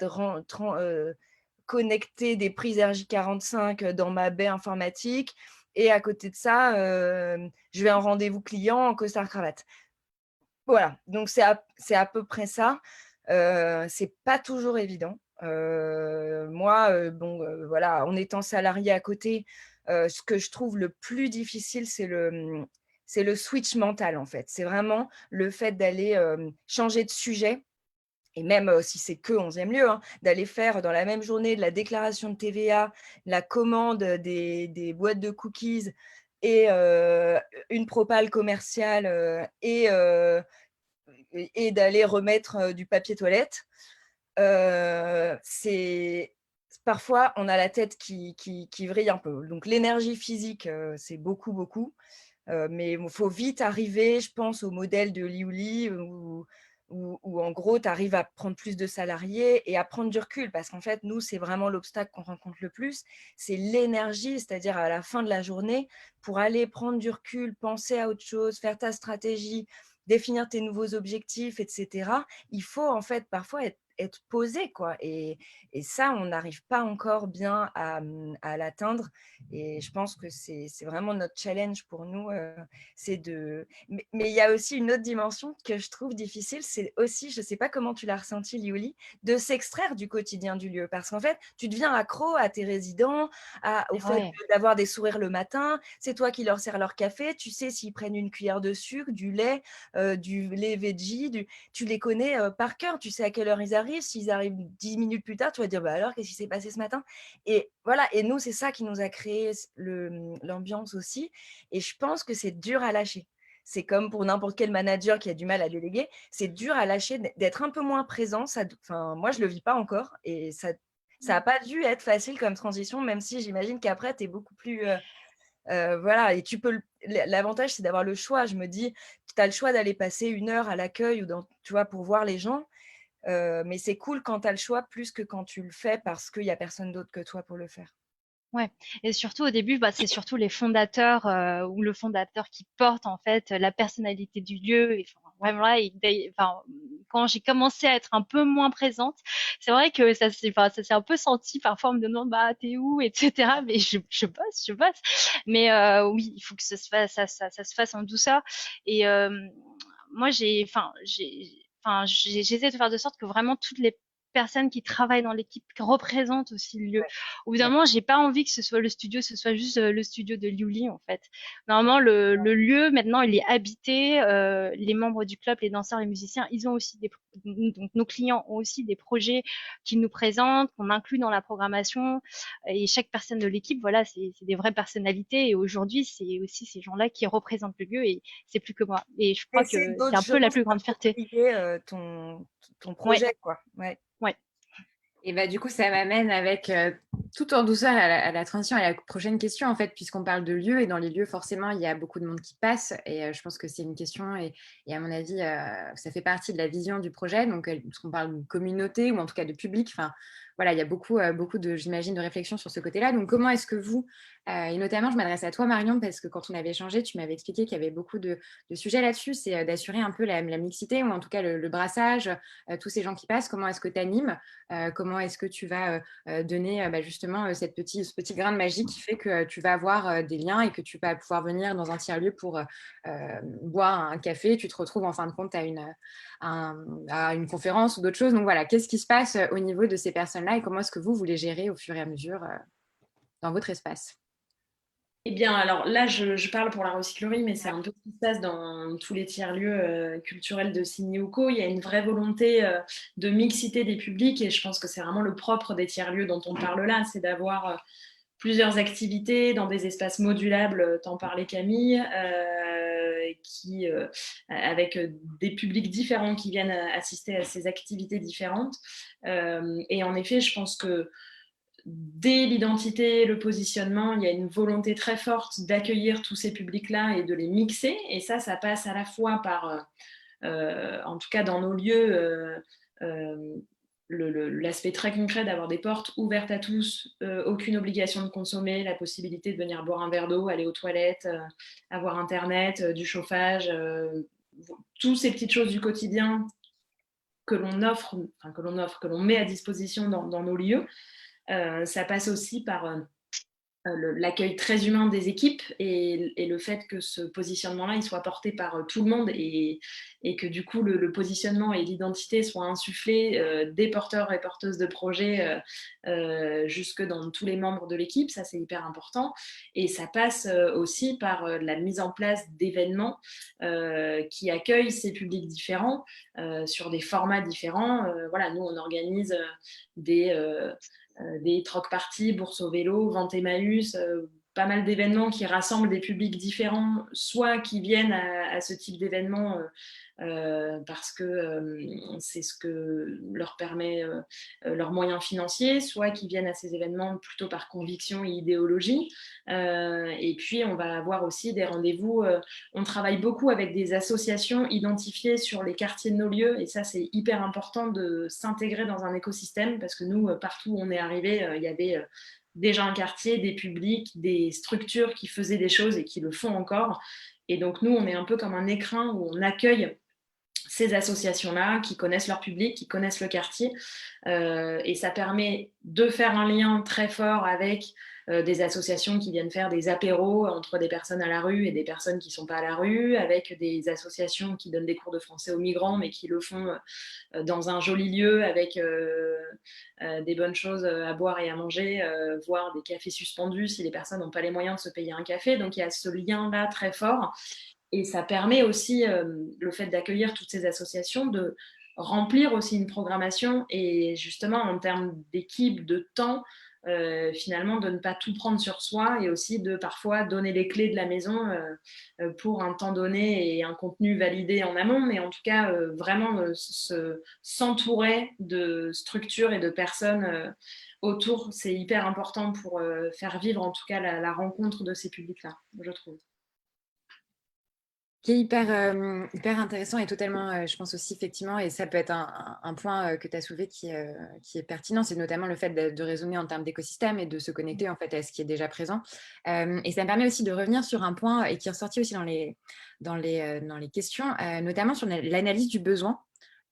connecter des prises RJ45 dans ma baie informatique. Et à côté de ça, je vais en rendez-vous client en costard-cravate. Voilà, donc c'est à peu près ça. C'est pas toujours évident. Moi, bon, voilà, en étant salariée à côté, ce que je trouve le plus difficile, c'est le switch mental, en fait. C'est vraiment le fait d'aller, changer de sujet, et même, si c'est que 11e lieu, hein, d'aller faire dans la même journée de la déclaration de TVA, la commande des boîtes de cookies et une propale commerciale, et d'aller remettre du papier toilette. C'est Parfois, on a la tête qui vrille un peu. Donc l'énergie physique, c'est beaucoup, beaucoup. Mais il faut vite arriver, je pense, au modèle de Liuli où en gros, tu arrives à prendre plus de salariés et à prendre du recul. Parce qu'en fait, nous, c'est vraiment l'obstacle qu'on rencontre le plus. C'est l'énergie, c'est-à-dire à la fin de la journée, pour aller prendre du recul, penser à autre chose, faire ta stratégie, définir tes nouveaux objectifs, etc. Il faut en fait parfois être posé, quoi. Et ça, on n'arrive pas encore bien à l'atteindre. Et je pense que c'est vraiment notre challenge pour nous. Mais il y a aussi une autre dimension que je trouve difficile, c'est aussi, je ne sais pas comment tu l'as ressenti, Lioli, de s'extraire du quotidien du lieu. Parce qu'en fait, tu deviens accro à tes résidents, au fait Ouais. d'avoir des sourires le matin. C'est toi qui leur sers leur café. Tu sais s'ils prennent une cuillère de sucre, du lait veggie, tu les connais par cœur. Tu sais à quelle heure ils arrivent. S'ils arrivent 10 minutes plus tard, tu vas dire bah alors, qu'est-ce qui s'est passé ce matin? Et voilà, et nous, c'est ça qui nous a créé l'ambiance aussi. Et je pense que c'est dur à lâcher. C'est comme pour n'importe quel manager qui a du mal à déléguer, c'est dur à lâcher d'être un peu moins présent. Enfin, moi, je ne le vis pas encore. Et ça n'a pas dû être facile comme transition, même si j'imagine qu'après, tu es beaucoup plus… voilà, et l'avantage, c'est d'avoir le choix. Je me dis, tu as le choix d'aller passer 1 heure à l'accueil ou tu vois, pour voir les gens. Mais c'est cool quand tu as le choix plus que quand tu le fais parce qu'il n'y a personne d'autre que toi pour le faire. Ouais, et surtout au début, bah, c'est surtout les fondateurs ou le fondateur qui porte en fait la personnalité du lieu. Et, enfin, ouais, voilà, enfin, quand j'ai commencé à être un peu moins présente, c'est vrai que enfin, ça s'est un peu senti parfois en me demandant bah t'es où, etc. Mais je bosse. Mais oui, il faut que ça se fasse, ça se fasse en douceur. Et moi j'essaie de faire de sorte que vraiment toutes les personne qui travaille dans l'équipe représente aussi le lieu. Ouais. Au bout d'un moment, j'ai pas envie que ce soit le studio, ce soit juste le studio de Liuli, en fait. Normalement, le lieu, maintenant, il est habité. Les membres du club, les danseurs, les musiciens, ils ont aussi donc nos clients ont aussi des projets qu'ils nous présentent, qu'on inclut dans la programmation. Et chaque personne de l'équipe, voilà, c'est des vraies personnalités. Et aujourd'hui, c'est aussi ces gens-là qui représentent le lieu et c'est plus que moi. Et je crois Laisser que c'est d'autres un peu gens la plus grande fierté. s'approprier ton Ouais, projet, quoi. Ouais. ouais. Et bah, du coup, ça m'amène avec tout en douceur à la transition, à la prochaine question, en fait, puisqu'on parle de lieux. Et dans les lieux, forcément, il y a beaucoup de monde qui passe. Et je pense que c'est une question. Et à mon avis, ça fait partie de la vision du projet. Donc, parce qu'on parle de communauté ou en tout cas de public. Enfin, voilà, il y a beaucoup de, j'imagine, de réflexion sur ce côté-là. Donc, comment est-ce que vous, et notamment, je m'adresse à toi, Marion, parce que quand on avait échangé, tu m'avais expliqué qu'il y avait beaucoup de sujets là-dessus. C'est d'assurer un peu la mixité ou en tout cas le brassage, tous ces gens qui passent. Comment est-ce que tu animes comment est-ce que tu vas donner justement ce petit grain de magie qui fait que tu vas avoir des liens et que tu vas pouvoir venir dans un tiers-lieu pour boire un café, tu te retrouves en fin de compte à une conférence ou d'autres choses. Donc voilà, qu'est-ce qui se passe au niveau de ces personnes-là et comment est-ce que vous les gérez au fur et à mesure dans votre espace? Eh bien, alors là, je parle pour la recyclerie, mais c'est un peu ce qui se passe dans tous les tiers-lieux culturels de Signy-Ouko. Il y a une vraie volonté de mixité des publics et je pense que c'est vraiment le propre des tiers-lieux dont on parle là, c'est d'avoir plusieurs activités dans des espaces modulables, t'en parlais Camille, avec des publics différents qui viennent assister à ces activités différentes. Et en effet, je pense que dès l'identité, le positionnement, il y a une volonté très forte d'accueillir tous ces publics-là et de les mixer. Et ça passe à la fois par, en tout cas dans nos lieux, l'aspect très concret d'avoir des portes ouvertes à tous, aucune obligation de consommer, la possibilité de venir boire un verre d'eau, aller aux toilettes, avoir Internet, du chauffage, toutes ces petites choses du quotidien que l'on met à disposition dans nos lieux. Ça passe aussi par l'accueil très humain des équipes et le fait que ce positionnement-là il soit porté par tout le monde et que du coup le positionnement et l'identité soient insufflés des porteurs et porteuses de projets jusque dans tous les membres de l'équipe. Ça, c'est hyper important. Et ça passe aussi par la mise en place d'événements qui accueillent ces publics différents sur des formats différents. Voilà, nous, on organise des troc parties, bourse au vélo, vente Emmaüs, pas mal d'événements qui rassemblent des publics différents, soit qui viennent à ce type d'événements parce que c'est ce que leur permet leurs moyens financiers, soit qui viennent à ces événements plutôt par conviction et idéologie. Et puis, on va avoir aussi des rendez-vous. On travaille beaucoup avec des associations identifiées sur les quartiers de nos lieux, et ça, c'est hyper important de s'intégrer dans un écosystème, parce que nous, partout où on est arrivé, il y avait déjà un quartier, des publics, des structures qui faisaient des choses et qui le font encore. Et donc, nous, on est un peu comme un écrin où on accueille ces associations-là qui connaissent leur public, qui connaissent le quartier. Et ça permet de faire un lien très fort avec des associations qui viennent faire des apéros entre des personnes à la rue et des personnes qui ne sont pas à la rue, avec des associations qui donnent des cours de français aux migrants, mais qui le font dans un joli lieu avec des bonnes choses à boire et à manger, voire des cafés suspendus si les personnes n'ont pas les moyens de se payer un café. Donc il y a ce lien-là très fort. Et ça permet aussi, le fait d'accueillir toutes ces associations, de remplir aussi une programmation et justement en termes d'équipe, de temps, finalement de ne pas tout prendre sur soi et aussi de parfois donner les clés de la maison pour un temps donné et un contenu validé en amont, mais en tout cas vraiment s'entourer de structures et de personnes autour, c'est hyper important pour faire vivre en tout cas la rencontre de ces publics-là, je trouve. Qui est hyper intéressant et totalement, je pense aussi effectivement, et ça peut être un point que tu as soulevé qui est pertinent, c'est notamment le fait de raisonner en termes d'écosystème et de se connecter en fait à ce qui est déjà présent. Et ça me permet aussi de revenir sur un point et qui est ressorti aussi dans les questions, notamment sur l'analyse du besoin.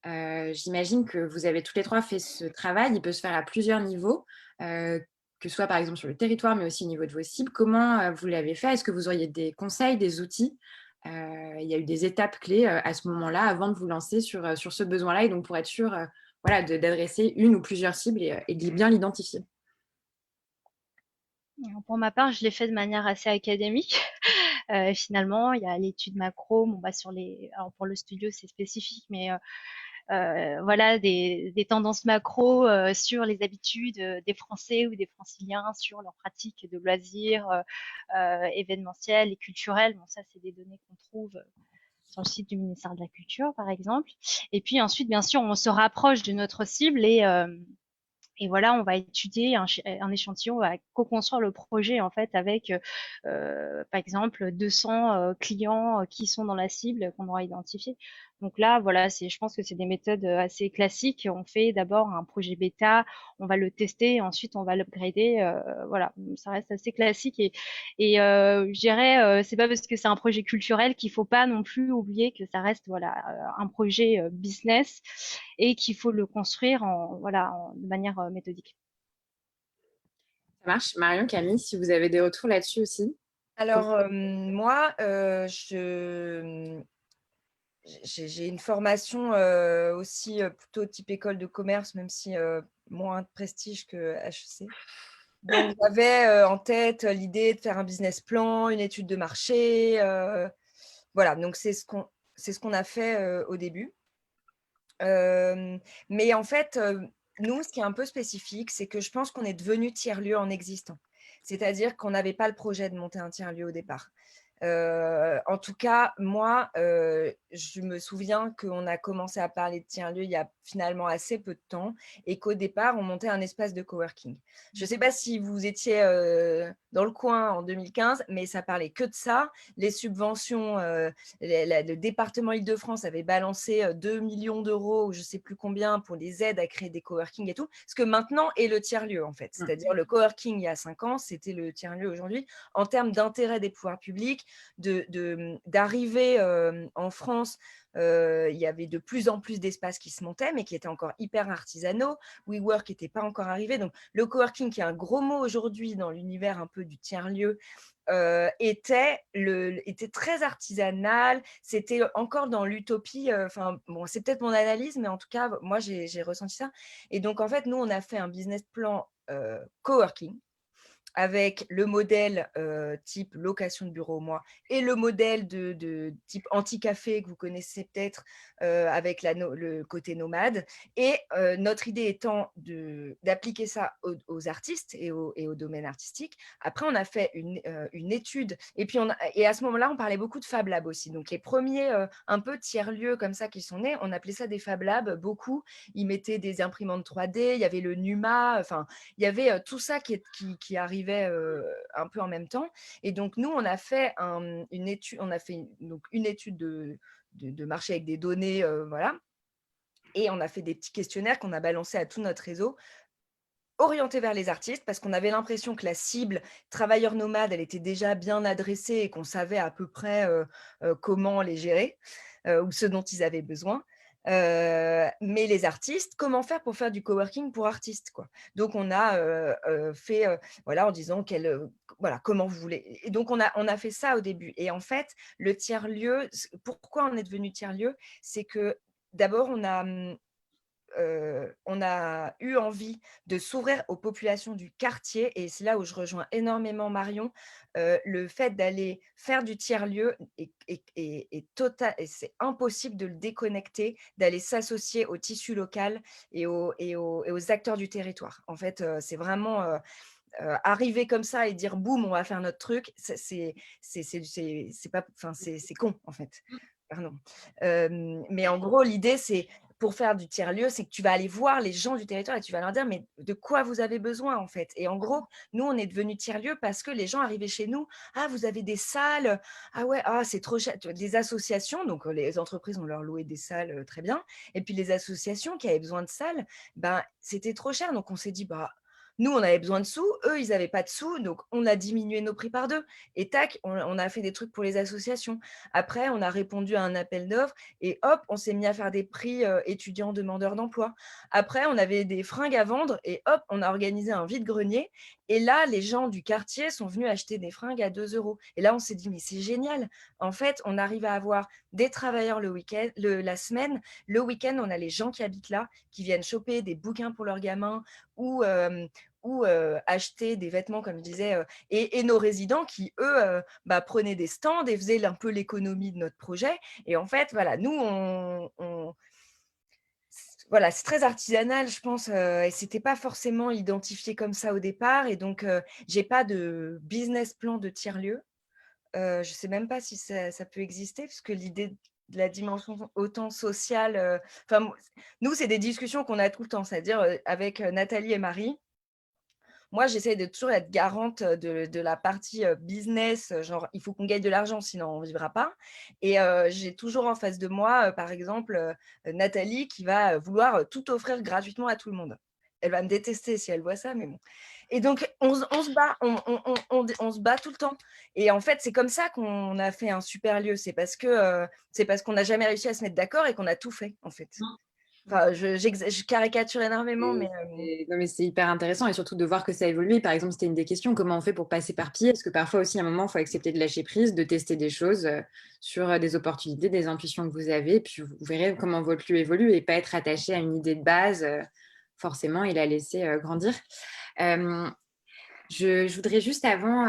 J'imagine que vous avez toutes les trois fait ce travail, il peut se faire à plusieurs niveaux. Que ce soit par exemple sur le territoire, mais aussi au niveau de vos cibles. Comment vous l'avez fait? Est-ce que vous auriez des conseils, des outils? Il y a eu des étapes clés à ce moment-là avant de vous lancer sur ce besoin-là et donc pour être sûr voilà, d'adresser une ou plusieurs cibles et de bien l'identifier. Alors, pour ma part, je l'ai fait de manière assez académique. Finalement, il y a l'étude macro. Bon, bah, alors pour le studio, c'est spécifique, mais voilà, des tendances macro sur les habitudes des Français ou des Franciliens, sur leurs pratiques de loisirs événementiels et culturels. Bon, ça, c'est des données qu'on trouve sur le site du ministère de la Culture, par exemple. Et puis ensuite, bien sûr, on se rapproche de notre cible et voilà, on va étudier un échantillon, on va co-construire le projet en fait avec, par exemple, 200 clients qui sont dans la cible qu'on aura identifié. Donc là, voilà, je pense que c'est des méthodes assez classiques. On fait d'abord un projet bêta, on va le tester, et ensuite on va l'upgrader. Voilà, ça reste assez classique et je dirais, c'est pas parce que c'est un projet culturel qu'il faut pas non plus oublier que ça reste voilà un projet business et qu'il faut le construire de manière méthodique. Ça marche. Marion, Camille, si vous avez des retours là-dessus aussi. Alors, moi, j'ai une formation aussi plutôt type école de commerce, même si moins de prestige que HEC. Donc, j'avais en tête l'idée de faire un business plan, une étude de marché. Voilà, donc c'est ce qu'on a fait au début. Mais en fait, nous, ce qui est un peu spécifique, c'est que je pense qu'on est devenu tiers-lieu en existant. C'est-à-dire qu'on n'avait pas le projet de monter un tiers-lieu au départ. En tout cas, moi, je me souviens qu'on a commencé à parler de tiers-lieu il y a finalement assez peu de temps et qu'au départ, on montait un espace de coworking. Je ne sais pas si vous étiez dans le coin en 2015, mais ça parlait que de ça. Les subventions, le département Île-de-France avait balancé 2 millions d'euros ou je ne sais plus combien pour les aides à créer des coworking et tout, ce que maintenant est le tiers-lieu en fait. C'est-à-dire le coworking il y a 5 ans, c'était le tiers-lieu aujourd'hui en termes d'intérêt des pouvoirs publics, d'arriver en France. Il y avait de plus en plus d'espaces qui se montaient, mais qui étaient encore hyper artisanaux. WeWork n'était pas encore arrivé. Donc, le coworking, qui est un gros mot aujourd'hui dans l'univers un peu du tiers-lieu, était très artisanal. C'était encore dans l'utopie. Bon, c'est peut-être mon analyse, mais en tout cas, moi, j'ai ressenti ça. Et donc, en fait, nous, on a fait un business plan coworking avec le modèle type location de bureau au mois et le modèle de type anti-café que vous connaissez peut-être avec le côté nomade. Et notre idée étant d'appliquer ça aux artistes et au domaine artistique. Après, on a fait une étude et puis et à ce moment-là, on parlait beaucoup de Fab Lab aussi. Donc, les premiers un peu tiers-lieux comme ça qui sont nés, on appelait ça des Fab Labs, beaucoup. Ils mettaient des imprimantes 3D, il y avait le NUMA, enfin, il y avait tout ça qui arrivait un peu en même temps. Et donc, nous, on a fait une étude, donc une étude de marché avec des données, voilà. Et on a fait des petits questionnaires qu'on a balancés à tout notre réseau, orientés vers les artistes, parce qu'on avait l'impression que la cible travailleurs nomades, elle était déjà bien adressée et qu'on savait à peu près comment les gérer ou ce dont ils avaient besoin. Mais les artistes, comment faire pour faire du coworking pour artistes, quoi. Donc, on a fait, voilà, en disant voilà, comment vous voulez. Et donc, on a fait ça au début. Et en fait, le tiers-lieu, pourquoi on est devenu tiers-lieu, c'est que d'abord, on a eu envie de s'ouvrir aux populations du quartier et c'est là où je rejoins énormément Marion. Le fait d'aller faire du tiers-lieu est total et c'est impossible de le déconnecter, d'aller s'associer au tissu local et aux acteurs du territoire. En fait, c'est vraiment, arriver comme ça et dire: «Boum, on va faire notre truc», c'est pas enfin, c'est con, en fait. Pardon. Mais en gros, l'idée, c'est pour faire du tiers-lieu, c'est que tu vas aller voir les gens du territoire et tu vas leur dire: «Mais de quoi vous avez besoin, en fait?» Et en gros, nous, on est devenus tiers-lieu parce que les gens arrivaient chez nous: «Ah, vous avez des salles? Ah ouais, ah, c'est trop cher». Tu vois? Des associations, donc les entreprises, on leur louait des salles, très bien et puis les associations qui avaient besoin de salles, ben, c'était trop cher donc on s'est dit: «Bah, nous, on avait besoin de sous, eux, ils n'avaient pas de sous, donc on a diminué nos prix par 2 et tac, on a fait des trucs pour les associations. Après, on a répondu à un appel d'offres et hop, on s'est mis à faire des prix, étudiants demandeurs d'emploi. Après, on avait des fringues à vendre et hop, on a organisé un vide-grenier et là, les gens du quartier sont venus acheter des fringues à 2 € et là, on s'est dit: «Mais c'est génial!» En fait, on arrive à avoir des travailleurs le week-end la semaine. Le week-end, on a les gens qui habitent là, qui viennent choper des bouquins pour leurs gamins ou acheter des vêtements, comme je disais, et nos résidents qui, eux, prenaient des stands et faisaient un peu l'économie de notre projet. Et en fait, voilà, nous, voilà, c'est très artisanal, je pense, et c'était pas forcément identifié comme ça au départ. Et donc, j'ai pas de business plan de tiers-lieu. Je sais même pas si ça peut exister, parce que l'idée de la dimension autant sociale, enfin, nous, c'est des discussions qu'on a tout le temps, c'est-à-dire, avec, Nathalie et Marie. Moi, j'essaie de toujours être garante de la partie, business, genre il faut qu'on gagne de l'argent, sinon on ne vivra pas. Et j'ai toujours en face de moi, par exemple, Nathalie qui va, vouloir, tout offrir gratuitement à tout le monde. Elle va me détester si elle voit ça, mais bon. Et donc on se bat, on se bat tout le temps. Et en fait, c'est comme ça qu'on a fait un super lieu. C'est parce qu'on n'a jamais réussi à se mettre d'accord et qu'on a tout fait, en fait. Enfin, je caricature énormément, mais Non, mais c'est hyper intéressant et surtout de voir que ça évolue. Par exemple, c'était une des questions, comment on fait pour pas s'éparpiller? Parce que parfois aussi, à un moment, il faut accepter de lâcher prise, de tester des choses sur des opportunités, des intuitions que vous avez. Et puis, vous verrez comment votre lieu évolue et pas être attaché à une idée de base, forcément, et la laisser grandir. Je voudrais juste avant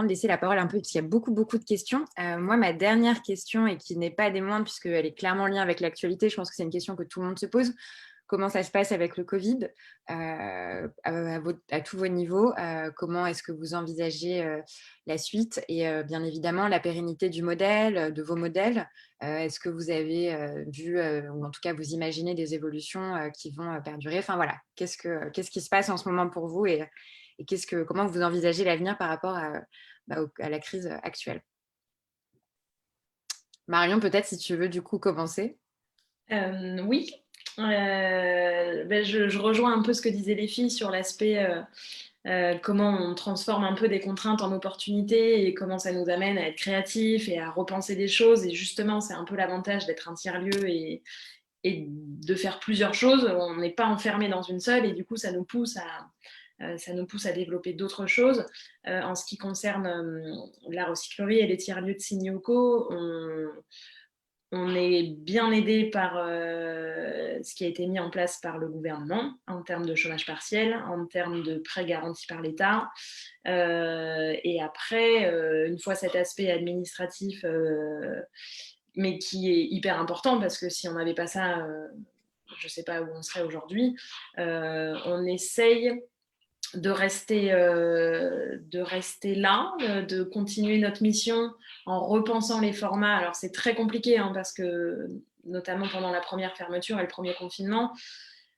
de laisser la parole un peu, parce qu'il y a beaucoup, beaucoup de questions. Moi, ma dernière question, et qui n'est pas des moindres, puisqu'elle est clairement en lien avec l'actualité, je pense que c'est une question que tout le monde se pose. Comment ça se passe avec le Covid à tous vos niveaux? Comment est-ce que vous envisagez la suite et bien évidemment la pérennité du modèle, de vos modèles? Est-ce que vous avez vu, ou en tout cas vous imaginez des évolutions qui vont perdurer? Enfin voilà, qu'est-ce qui se passe en ce moment pour vous et comment vous envisagez l'avenir par rapport à la crise actuelle? Marion, peut-être si tu veux du coup commencer. Oui, je rejoins un peu ce que disaient les filles sur l'aspect comment on transforme un peu des contraintes en opportunités et comment ça nous amène à être créatifs et à repenser des choses. Et justement, c'est un peu l'avantage d'être un tiers-lieu et de faire plusieurs choses. On n'est pas enfermé dans une seule et du coup, ça nous pousse à développer d'autres choses. En ce qui concerne la recyclerie et les tiers-lieux de Signoko, on est bien aidé par ce qui a été mis en place par le gouvernement en termes de chômage partiel, en termes de prêts garantis par l'État. Et après, une fois cet aspect administratif, mais qui est hyper important parce que si on n'avait pas ça, je ne sais pas où on serait aujourd'hui, on essaye de rester là, de continuer notre mission en repensant les formats. Alors c'est très compliqué parce que notamment pendant la première fermeture et le premier confinement,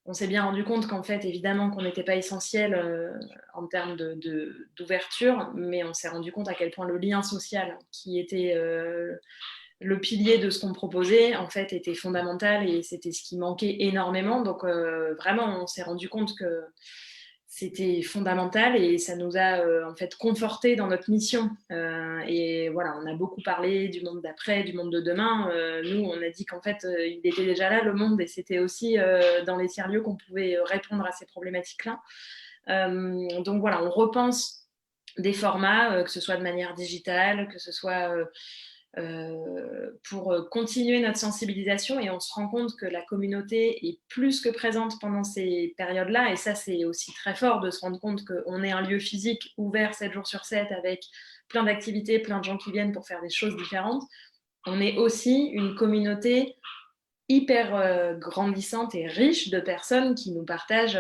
on s'est bien rendu compte qu'en fait, évidemment, qu'on n'était pas essentiel en termes d'ouverture, mais on s'est rendu compte à quel point le lien social qui était le pilier de ce qu'on proposait, en fait, était fondamental et c'était ce qui manquait énormément. Donc, vraiment, on s'est rendu compte que c'était fondamental et ça nous a en fait conforté dans notre mission. Et voilà, on a beaucoup parlé du monde d'après, du monde de demain. Nous, on a dit qu'en fait, il était déjà là, le monde, et c'était aussi dans les tiers-lieux qu'on pouvait répondre à ces problématiques-là. Donc voilà, on repense des formats, que ce soit de manière digitale, que ce soit pour continuer notre sensibilisation, et on se rend compte que la communauté est plus que présente pendant ces périodes-là, et ça c'est aussi très fort de se rendre compte qu'on est un lieu physique ouvert 7 jours sur 7 avec plein d'activités, plein de gens qui viennent pour faire des choses différentes. On est aussi une communauté hyper grandissante et riche de personnes qui nous partagent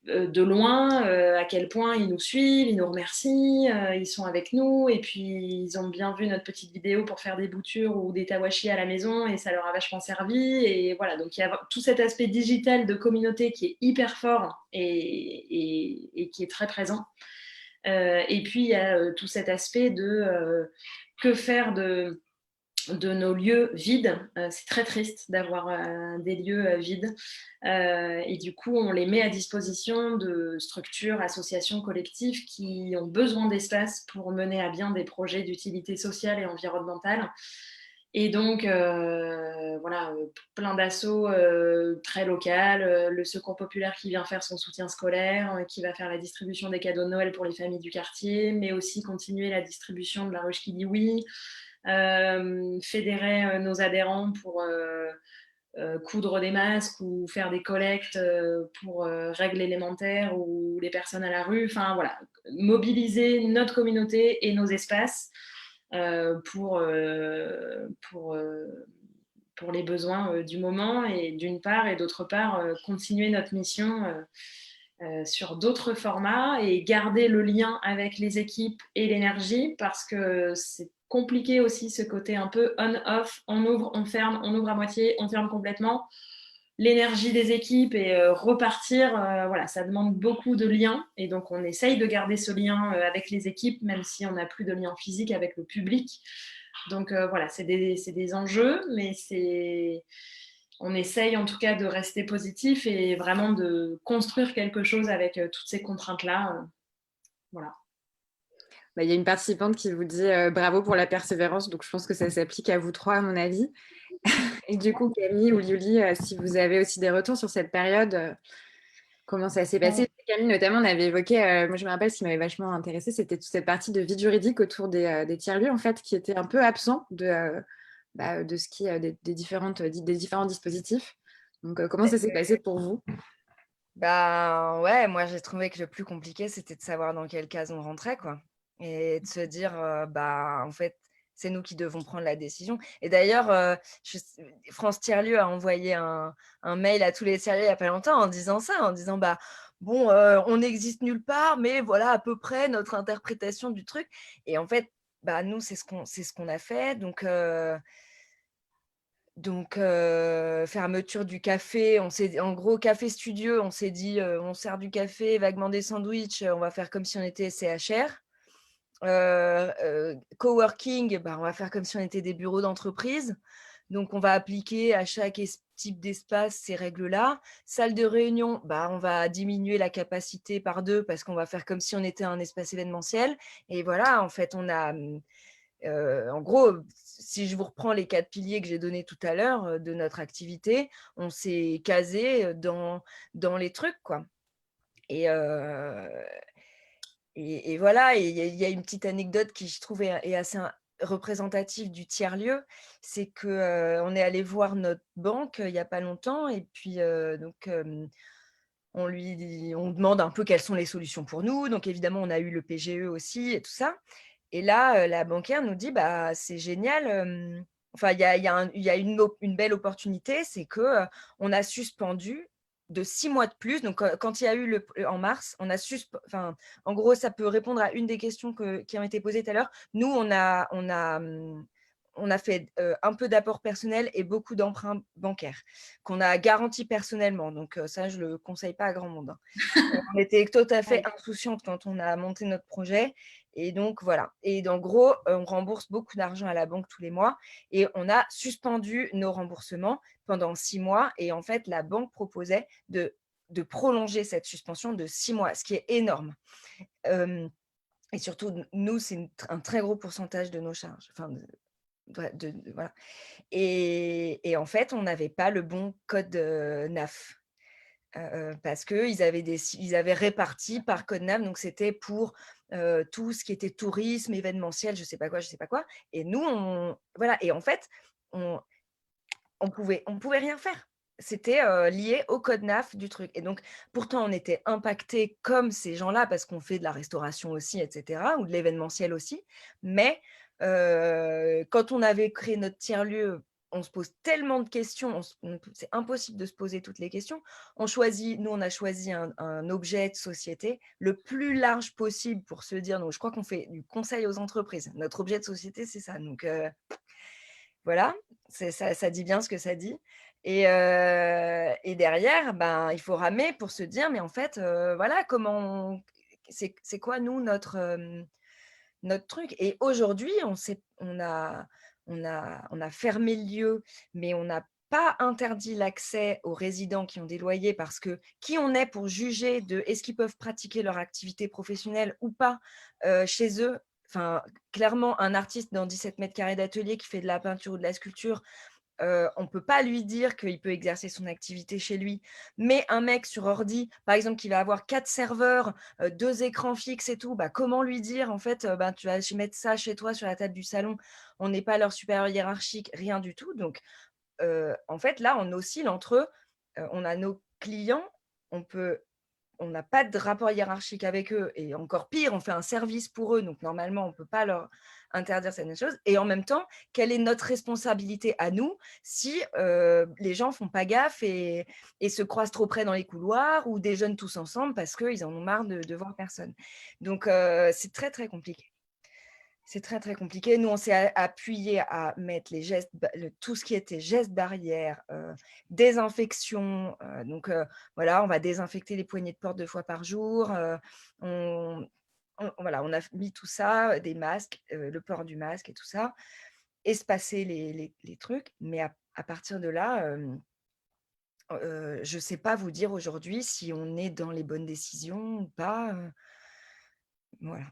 de loin à quel point ils nous suivent, ils nous remercient, ils sont avec nous, et puis ils ont bien vu notre petite vidéo pour faire des boutures ou des tawashi à la maison et ça leur a vachement servi. Et voilà, donc il y a tout cet aspect digital de communauté qui est hyper fort et qui est très présent. Et puis il y a tout cet aspect de que faire de nos lieux vides. C'est très triste d'avoir des lieux vides. Et du coup, on les met à disposition de structures, associations, collectifs qui ont besoin d'espace pour mener à bien des projets d'utilité sociale et environnementale. Et donc, voilà, plein d'assauts très locales, le Secours populaire qui vient faire son soutien scolaire, qui va faire la distribution des cadeaux de Noël pour les familles du quartier, mais aussi continuer la distribution de la ruche qui dit oui, fédérer nos adhérents pour coudre des masques ou faire des collectes pour règles élémentaires ou les personnes à la rue. Enfin, voilà, mobiliser notre communauté et nos espaces pour les besoins du moment, et d'une part, et d'autre part, continuer notre mission sur d'autres formats et garder le lien avec les équipes et l'énergie, parce que c'est compliqué aussi ce côté un peu on-off, on ouvre, on ferme, on ouvre à moitié, on ferme complètement. L'énergie des équipes et repartir, voilà, ça demande beaucoup de liens, et donc on essaye de garder ce lien avec les équipes, même si on n'a plus de lien physique avec le public. Donc voilà, c'est des enjeux, mais on essaye en tout cas de rester positif et vraiment de construire quelque chose avec toutes ces contraintes-là. Voilà. Bah, il y a une participante qui vous dit bravo pour la persévérance, donc je pense que ça s'applique à vous trois, à mon avis. Et du coup, Camille ou Yuli, si vous avez aussi des retours sur cette période, comment ça s'est passé? Camille, notamment, on avait évoqué, moi je me rappelle, ce qui m'avait vachement intéressé, c'était toute cette partie de vide juridique autour des tiers-lieux, en fait, qui était un peu absent de ce qui, des différents dispositifs. Donc, comment ça s'est passé pour vous? Bah ouais, moi j'ai trouvé que le plus compliqué, c'était de savoir dans quelle case on rentrait, quoi. Et de se dire, bah en fait, c'est nous qui devons prendre la décision. Et d'ailleurs, France Tiers-Lieu a envoyé un mail à tous les tiers-lieux il n'y a pas longtemps en disant ça, en disant, bah bon, on n'existe nulle part, mais voilà à peu près notre interprétation du truc. Et en fait, bah nous, c'est ce qu'on a fait. Donc, fermeture du café, en gros, café studio, on s'est dit, on sert du café, vaguement des sandwichs, on va faire comme si on était CHR. Coworking, bah, on va faire comme si on était des bureaux d'entreprise. Donc, on va appliquer à chaque type d'espace ces règles-là. Salle de réunion, bah, on va diminuer la capacité par 2 parce qu'on va faire comme si on était un espace événementiel. Et voilà, en fait, en gros, si je vous reprends les 4 piliers que j'ai donnés tout à l'heure de notre activité, on s'est casé dans les trucs, quoi. Et voilà, il y a une petite anecdote qui, je trouve, est assez représentative du tiers-lieu. C'est qu'on est allé voir notre banque il n'y a pas longtemps, et puis on demande un peu quelles sont les solutions pour nous. Donc évidemment, on a eu le PGE aussi et tout ça. Et là, la banquière nous dit, bah, c'est génial. Enfin, il y a une belle opportunité, c'est qu'on a suspendu de 6 mois de plus. Donc, quand il y a eu en mars, on a enfin, en gros, ça peut répondre à une des questions qui ont été posées tout à l'heure. Nous, on a fait un peu d'apport personnel et beaucoup d'emprunts bancaires qu'on a garantis personnellement. Donc, ça, je ne le conseille pas à grand monde, hein. On était tout à fait insouciante quand on a monté notre projet. Et donc, voilà. Et en gros, on rembourse beaucoup d'argent à la banque tous les mois. Et on a suspendu nos remboursements pendant 6 mois. Et en fait, la banque proposait de prolonger cette suspension de 6 mois, ce qui est énorme. Et surtout, nous, c'est un très gros pourcentage de nos charges. Enfin, voilà. Et en fait, on n'avait pas le bon code NAF. Parce qu'ils avaient réparti par code NAF, donc c'était pour tout ce qui était tourisme, événementiel, je sais pas quoi. Et nous, voilà. Et en fait, on pouvait rien faire. C'était lié au code NAF du truc. Et donc, pourtant, on était impactés comme ces gens-là parce qu'on fait de la restauration aussi, etc., ou de l'événementiel aussi. Mais quand on avait créé notre tiers-lieu, on se pose tellement de questions, c'est impossible de se poser toutes les questions. Nous, on a choisi un objet de société le plus large possible pour se dire, donc je crois qu'on fait du conseil aux entreprises. Notre objet de société, c'est ça. Donc, voilà, ça dit bien ce que ça dit. Et derrière, ben, il faut ramer pour se dire, mais en fait, voilà, c'est quoi, nous, notre truc. Et aujourd'hui, on a fermé le lieu, mais on n'a pas interdit l'accès aux résidents qui ont des loyers, parce que qui on est pour juger de est-ce qu'ils peuvent pratiquer leur activité professionnelle ou pas chez eux. Enfin, clairement, un artiste dans 17 mètres carrés d'atelier qui fait de la peinture ou de la sculpture, on ne peut pas lui dire qu'il peut exercer son activité chez lui. Mais un mec sur ordi, par exemple, qui va avoir 4 serveurs, 2 écrans fixes et tout, bah, comment lui dire en fait, bah, tu vas mettre ça chez toi sur la table du salon? On n'est pas leur supérieur hiérarchique, rien du tout. Donc, en fait, là, on oscille entre, on a nos clients, on peut on n'a pas de rapport hiérarchique avec eux, et encore pire, on fait un service pour eux, donc normalement, on ne peut pas leur interdire certaines choses. Et en même temps, quelle est notre responsabilité à nous si les gens font pas gaffe et se croisent trop près dans les couloirs, ou déjeunent tous ensemble parce qu'ils en ont marre de voir personne. Donc, c'est très, très compliqué. C'est très, très compliqué. Nous, on s'est appuyé à mettre les gestes, tout ce qui était gestes barrières, désinfection. Donc, voilà, on va désinfecter les poignées de porte 2 fois par jour. On, voilà, on a mis tout ça, des masques, le port du masque et tout ça, espacer les trucs. Mais à partir de là, je ne sais pas vous dire aujourd'hui si on est dans les bonnes décisions ou pas. Voilà.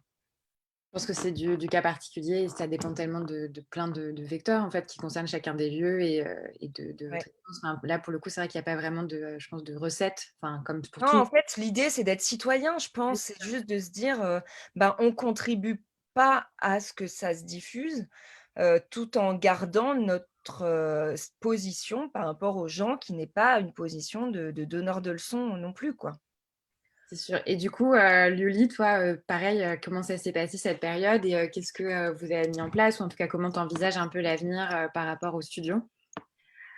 Je pense que c'est du cas particulier et ça dépend tellement de plein de vecteurs en fait, qui concernent chacun des lieux et de Ouais. réponses. Enfin, là, pour le coup, c'est vrai qu'il n'y a pas vraiment je pense, de recette, enfin, comme pour Non, tout. en fait, l'idée, c'est d'être citoyen, je pense. C'est juste de se dire, ben, on contribue pas à ce que ça se diffuse, tout en gardant notre, position par rapport aux gens, qui n'est pas une position de donneur de leçons non plus, quoi. C'est sûr. Et du coup, Luli, toi, pareil, comment ça s'est passé cette période et qu'est-ce que vous avez mis en place ou en tout cas, comment tu envisages un peu l'avenir par rapport au studio?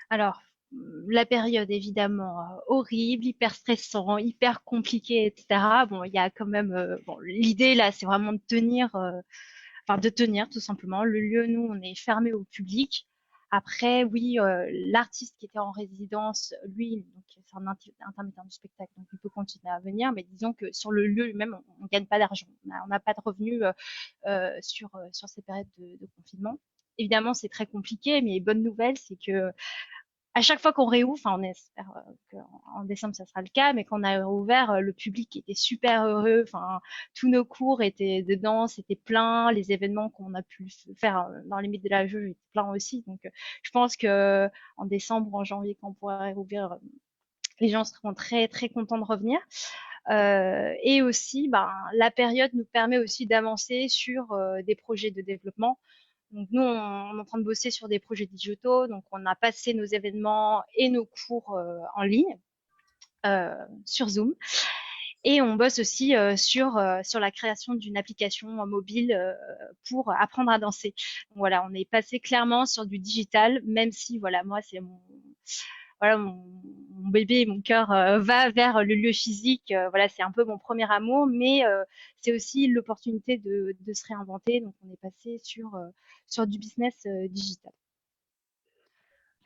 Alors, la période évidemment horrible, hyper stressant, hyper compliqué, etc. Bon, il y a quand même, bon, l'idée là, c'est vraiment de tenir, enfin de tenir tout simplement. Le lieu, nous, on est fermé au public. Après, oui, l'artiste qui était en résidence, lui, donc c'est un intermittent du spectacle, donc il peut continuer à venir, mais disons que sur le lieu lui-même, on gagne pas d'argent, on n'a pas de revenus sur ces périodes de confinement. Évidemment, c'est très compliqué, mais bonne nouvelle, c'est que à chaque fois qu'on réouvre, enfin on espère qu'en décembre ça sera le cas, mais quand on a réouvert, le public était super heureux. Enfin, tous nos cours étaient dedans, c'était plein. Les événements qu'on a pu faire dans les limites de la jauge étaient pleins aussi. Donc, je pense que en décembre, en janvier, quand on pourra réouvrir, les gens seront très très contents de revenir. Et aussi, ben, la période nous permet aussi d'avancer sur des projets de développement. Donc nous, on est en train de bosser sur des projets digitaux. Donc on a passé nos événements et nos cours en ligne sur Zoom. Et on bosse aussi sur la création d'une application mobile pour apprendre à danser. Donc, voilà, on est passé clairement sur du digital, même si voilà, moi c'est mon bébé, mon cœur va vers le lieu physique. Voilà, c'est un peu mon premier amour, mais c'est aussi l'opportunité de se réinventer. Donc, on est passé sur du business digital.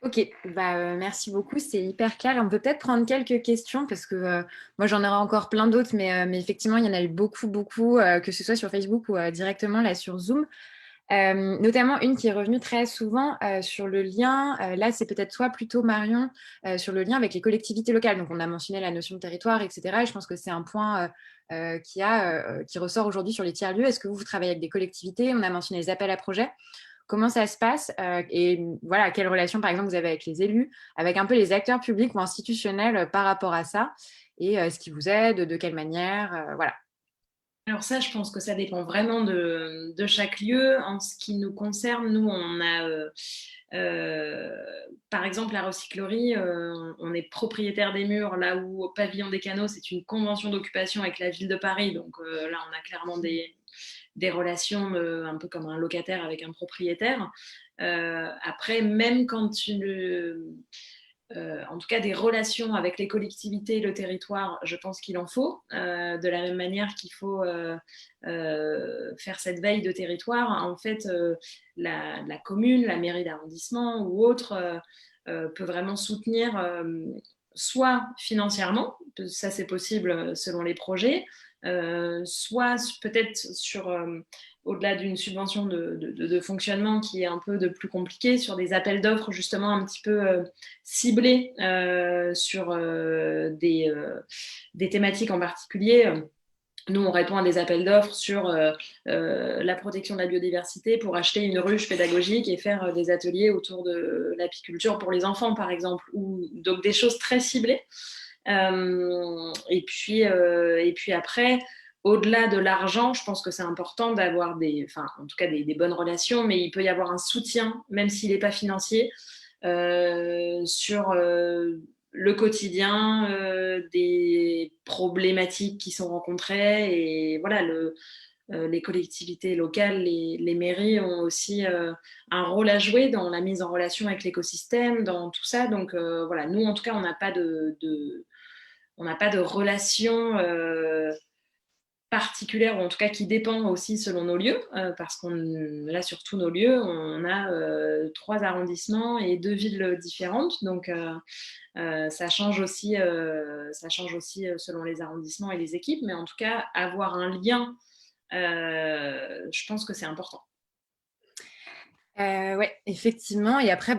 Ok, bah, merci beaucoup, c'est hyper clair. On peut peut-être prendre quelques questions parce que moi j'en aurai encore plein d'autres, mais effectivement il y en a eu beaucoup, beaucoup, que ce soit sur Facebook ou directement là sur Zoom. Notamment une qui est revenue très souvent sur le lien, là c'est peut-être toi plutôt Marion, sur le lien avec les collectivités locales. Donc on a mentionné la notion de territoire, etc. Et je pense que c'est un point qui ressort aujourd'hui sur les tiers-lieux. Est-ce que vous travaillez avec des collectivités? On a mentionné les appels à projets. Comment ça se passe et voilà, quelle relation par exemple vous avez avec les élus, avec un peu les acteurs publics ou institutionnels par rapport à ça et ce qui vous aide, de quelle manière, voilà. Alors ça, je pense que ça dépend vraiment de chaque lieu. En ce qui nous concerne, nous, on a, par exemple, la recyclerie, on est propriétaire des murs, là où au Pavillon des Canaux, c'est une convention d'occupation avec la ville de Paris. Donc là, on a clairement des relations un peu comme un locataire avec un propriétaire. Après, même quand en tout cas des relations avec les collectivités et le territoire, je pense qu'il en faut, de la même manière qu'il faut faire cette veille de territoire. En fait, la commune, la mairie d'arrondissement ou autre peut vraiment soutenir soit financièrement, ça c'est possible selon les projets, soit peut-être au-delà d'une subvention de fonctionnement qui est un peu de plus compliqué, sur des appels d'offres justement un petit peu ciblés sur des thématiques en particulier. Nous, on répond à des appels d'offres sur la protection de la biodiversité pour acheter une ruche pédagogique et faire des ateliers autour de l'apiculture pour les enfants, par exemple, ou donc des choses très ciblées. Et puis après, au-delà de l'argent, je pense que c'est important d'avoir en tout cas des bonnes relations, mais il peut y avoir un soutien, même s'il n'est pas financier, sur le quotidien, des problématiques qui sont rencontrées. Et voilà, les collectivités locales, les mairies ont aussi un rôle à jouer dans la mise en relation avec l'écosystème, dans tout ça. Donc voilà, nous, en tout cas, on n'a pas on n'a pas de relation particulière, ou en tout cas qui dépend aussi selon nos lieux, parce qu'on là sur tous nos lieux, on a 3 arrondissements et 2 villes différentes, donc ça change aussi selon les arrondissements et les équipes, mais en tout cas avoir un lien, je pense que c'est important. Ouais, effectivement. Et après,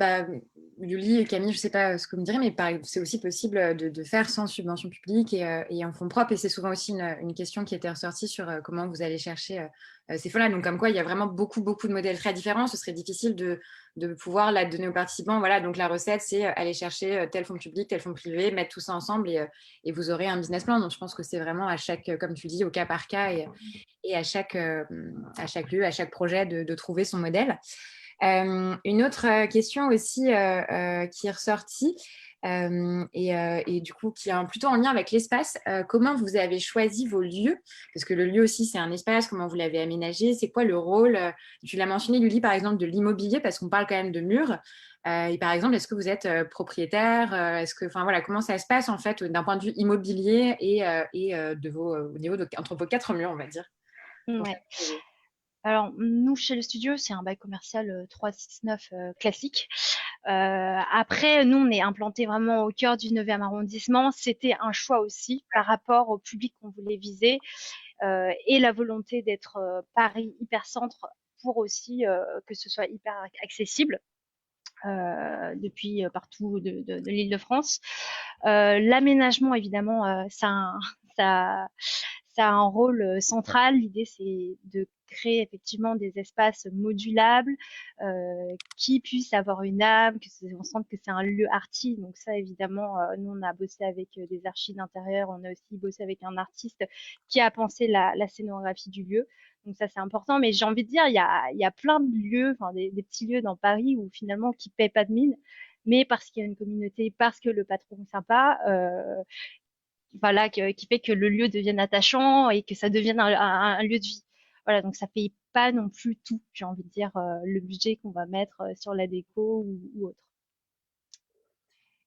Yuli et Camille, je ne sais pas ce que vous me direz, mais c'est aussi possible de faire sans subvention publique et en fonds propres. Et c'est souvent aussi une question qui était ressortie sur comment vous allez chercher ces fonds-là. Donc, comme quoi, il y a vraiment beaucoup, beaucoup de modèles très différents. Ce serait difficile de pouvoir la donner aux participants. Voilà, donc la recette, c'est aller chercher tel fonds public, tel fonds privé, mettre tout ça ensemble et vous aurez un business plan. Donc, je pense que c'est vraiment à chaque, comme tu dis, au cas par cas et à chaque lieu, à chaque projet de trouver son modèle. Une autre question aussi qui est ressortie et du coup qui est plutôt en lien avec l'espace. Comment vous avez choisi vos lieux? Parce que le lieu aussi, c'est un espace. Comment vous l'avez aménagé? C'est quoi le rôle? Tu l'as mentionné, Luli, par exemple, de l'immobilier, parce qu'on parle quand même de murs. Et par exemple, est-ce que vous êtes propriétaire? Enfin voilà, comment ça se passe en fait d'un point de vue immobilier et au niveau entre vos 4 murs, on va dire? Ouais. Alors, nous, chez le studio, c'est un bail commercial 369 classique. Après, nous, on est implanté vraiment au cœur du 9e arrondissement. C'était un choix aussi par rapport au public qu'on voulait viser et la volonté d'être Paris hypercentre pour aussi que ce soit hyper accessible. Depuis partout de l'Île-de-France. L'aménagement, évidemment, ça, ça a un rôle central. L'idée, c'est de créer effectivement des espaces modulables qui puissent avoir une âme, on sente que c'est un lieu arty. Donc ça, évidemment, nous, on a bossé avec des archives d'intérieur, on a aussi bossé avec un artiste qui a pensé la scénographie du lieu. Donc ça, c'est important. Mais j'ai envie de dire, il y a plein de lieux, enfin des petits lieux dans Paris où finalement qui paient pas de mine, mais parce qu'il y a une communauté, parce que le patron est sympa, voilà, qui fait que le lieu devienne attachant et que ça devienne un lieu de vie. Voilà, donc ça paye pas non plus tout, j'ai envie de dire, le budget qu'on va mettre sur la déco ou autre.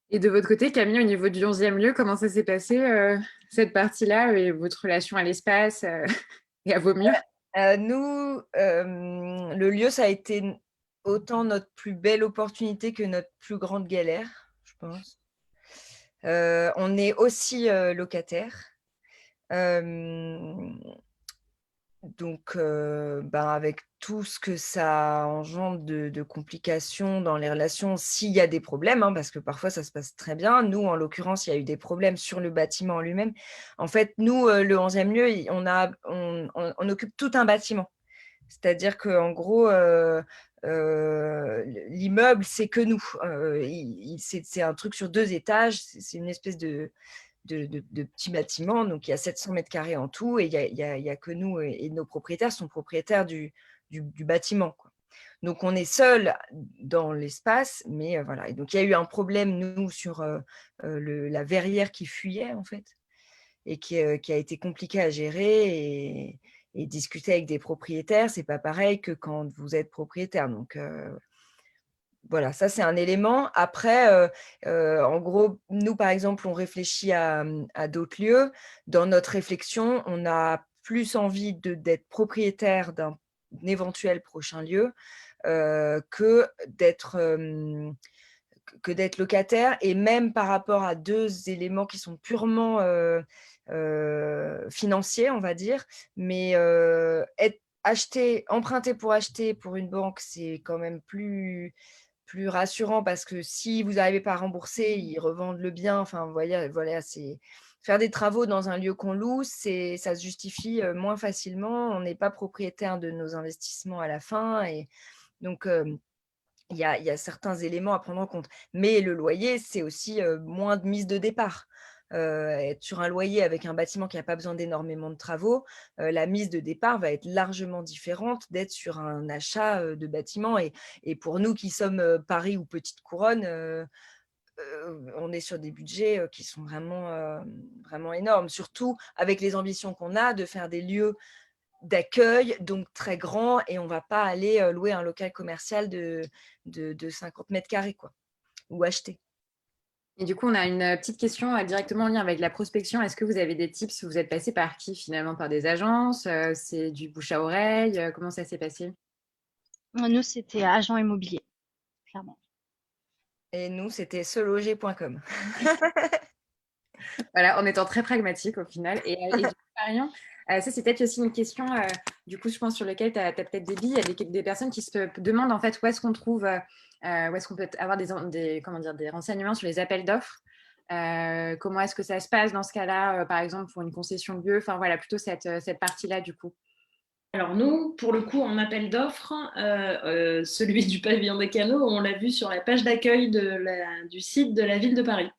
Et de votre côté, Camille, au niveau du 11e lieu, comment ça s'est passé, cette partie-là, et votre relation à l'espace et à vos murs? Nous, le lieu, ça a été autant notre plus belle opportunité que notre plus grande galère, je pense. On est aussi locataire. Donc, avec tout ce que ça engendre de complications dans les relations, s'il y a des problèmes, hein, parce que parfois ça se passe très bien. Nous, en l'occurrence, il y a eu des problèmes sur le bâtiment en lui-même. En fait, nous, le 11e lieu, on occupe tout un bâtiment. C'est-à-dire qu'en gros, l'immeuble, c'est que nous. C'est un truc sur 2 étages. C'est une espèce de petits bâtiments. Donc, il y a 700 mètres carrés en tout et il y a que nous et nos propriétaires sont propriétaires du bâtiment, quoi. Donc, on est seul dans l'espace, mais voilà. Et donc, il y a eu un problème, nous, sur la verrière qui fuyait, en fait, et qui a été compliqué à gérer et discuter avec des propriétaires. C'est pas pareil que quand vous êtes propriétaire. Donc, voilà, ça c'est un élément. Après, en gros, nous par exemple, on réfléchit à d'autres lieux. Dans notre réflexion, on a plus envie d'être propriétaire d'un éventuel prochain lieu que d'être locataire. Et même par rapport à 2 éléments qui sont purement financier, on va dire. Mais emprunter pour acheter pour une banque, c'est quand même plus rassurant parce que si vous n'arrivez pas à rembourser, ils revendent le bien. Enfin, voilà, c'est faire des travaux dans un lieu qu'on loue, ça se justifie moins facilement. On n'est pas propriétaire de nos investissements à la fin. Et donc, il y a certains éléments à prendre en compte. Mais le loyer, c'est aussi moins de mise de départ. Être sur un loyer avec un bâtiment qui n'a pas besoin d'énormément de travaux, la mise de départ va être largement différente d'être sur un achat de bâtiment. Et pour nous qui sommes Paris ou Petite Couronne, on est sur des budgets qui sont vraiment énormes, surtout avec les ambitions qu'on a de faire des lieux d'accueil, donc très grands, et on ne va pas aller louer un local commercial de 50 mètres carrés, quoi, ou acheter. Et du coup, on a une petite question directement en lien avec la prospection. Est-ce que vous avez des tips? Vous êtes passé par qui finalement? Par des agences? C'est du bouche à oreille? Comment ça s'est passé? Nous, c'était agent immobilier, clairement. Et nous, c'était seloger.com. Voilà, en étant très pragmatique au final. Et du coup, Marion, ça c'est peut-être aussi une question, du coup, je pense sur laquelle tu as peut-être des billes. Il y a des personnes qui se demandent en fait où est-ce qu'on trouve, où est-ce qu'on peut avoir comment dire, des renseignements sur les appels d'offres. Comment est-ce que ça se passe dans ce cas-là, par exemple, pour une concession de lieu. Enfin voilà, plutôt cette partie-là du coup. Alors nous, pour le coup, en appel d'offres, celui du pavillon des canaux, on l'a vu sur la page d'accueil du site de la ville de Paris.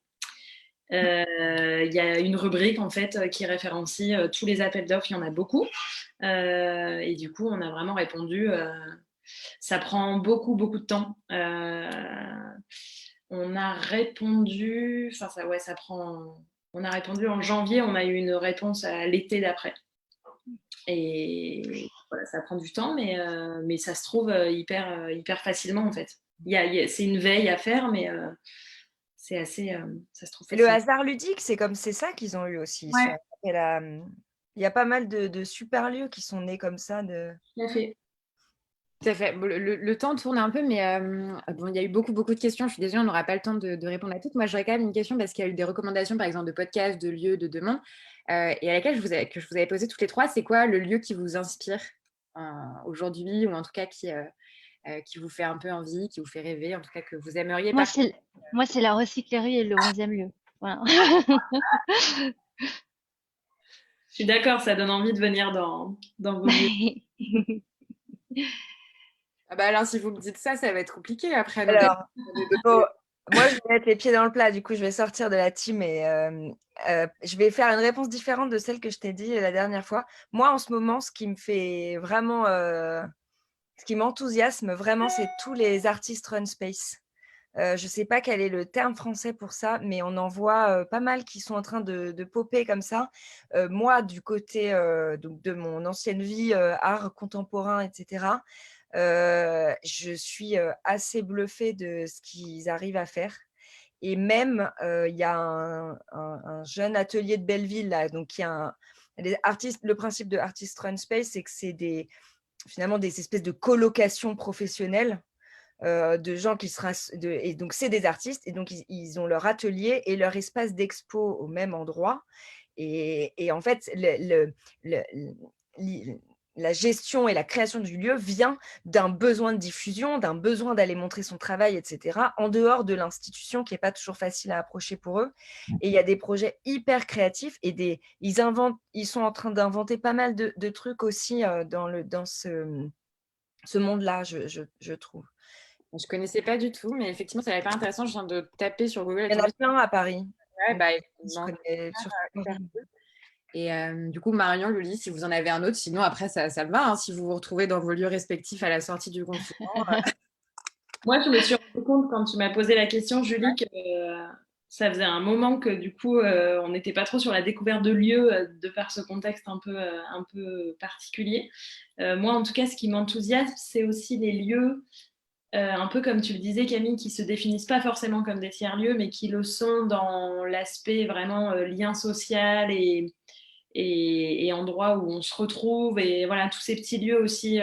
Il y a une rubrique en fait qui référencie tous les appels d'offres, il y en a beaucoup. Et du coup, on a vraiment répondu. Ça prend beaucoup de temps. On a répondu, enfin ça prend. On a répondu en janvier, on a eu une réponse à l'été d'après. Et voilà, ça prend du temps, mais ça se trouve hyper facilement en fait. C'est une veille à faire, mais c'est assez, ça se trouve Et le facile. hasard ludique, c'est ça qu'ils ont eu aussi. Ouais, Il y a pas mal de super lieux qui sont nés comme ça. tout à fait. Tout à fait. Bon, le temps tourne un peu, mais bon, il y a eu beaucoup de questions. Je suis désolée, on n'aura pas le temps de répondre à toutes. Moi, j'aurais quand même une question parce qu'il y a eu des recommandations, par exemple, de podcasts, de lieux, de demandes, et à laquelle que je vous avais posé toutes les trois. C'est quoi le lieu qui vous inspire aujourd'hui, ou en tout cas qui vous fait un peu envie, qui vous fait rêver, en tout cas que vous aimeriez Moi, partager? c'est la recyclerie et le 11e lieu. Voilà. Je suis d'accord, ça donne envie de venir dans vos lieux. Ah bah alors, si vous me dites ça, ça va être compliqué après. Alors, bon, moi, je vais mettre les pieds dans le plat. Du coup, je vais sortir de la team et je vais faire une réponse différente de celle que je t'ai dit la dernière fois. Moi, en ce moment, ce qui me fait vraiment, ce qui m'enthousiasme vraiment, c'est tous les artistes run space. Je ne sais pas quel est le terme français pour ça, mais on en voit pas mal qui sont en train de popper comme ça. Moi, du côté donc de mon ancienne vie, art contemporain, etc., je suis assez bluffée de ce qu'ils arrivent à faire. Et même, il y a un jeune atelier de Belleville, là, donc les artistes, le principe de Artist Run Space, c'est que c'est finalement des espèces de colocations professionnelles de gens qui et donc c'est des artistes, et donc ils ont leur atelier et leur espace d'expo au même endroit. Et en fait, la gestion et la création du lieu vient d'un besoin de diffusion, d'un besoin d'aller montrer son travail, etc., en dehors de l'institution, qui n'est pas toujours facile à approcher pour eux. Et il y a des projets hyper créatifs, et ils sont en train d'inventer pas mal de trucs aussi dans ce monde-là, je trouve. Je ne connaissais pas du tout, mais effectivement, ça va être pas intéressant. Je viens de taper sur Google. Il y en a plein à Paris. Ouais, bah, Je connais surtout hyper Paris. cool. Et du coup, Marion, Luli, si vous en avez un autre, sinon après, ça me va. Hein, si vous vous retrouvez dans vos lieux respectifs à la sortie du confinement. Moi, je me suis rendu compte quand tu m'as posé la question, Julie, que ça faisait un moment que du coup, on n'était pas trop sur la découverte de lieux de par ce contexte un peu particulier. Moi, en tout cas, ce qui m'enthousiasme, c'est aussi les lieux, un peu comme tu le disais, Camille, qui se définissent pas forcément comme des tiers-lieux, mais qui le sont dans l'aspect vraiment lien social et endroit où on se retrouve. Et voilà, tous ces petits lieux aussi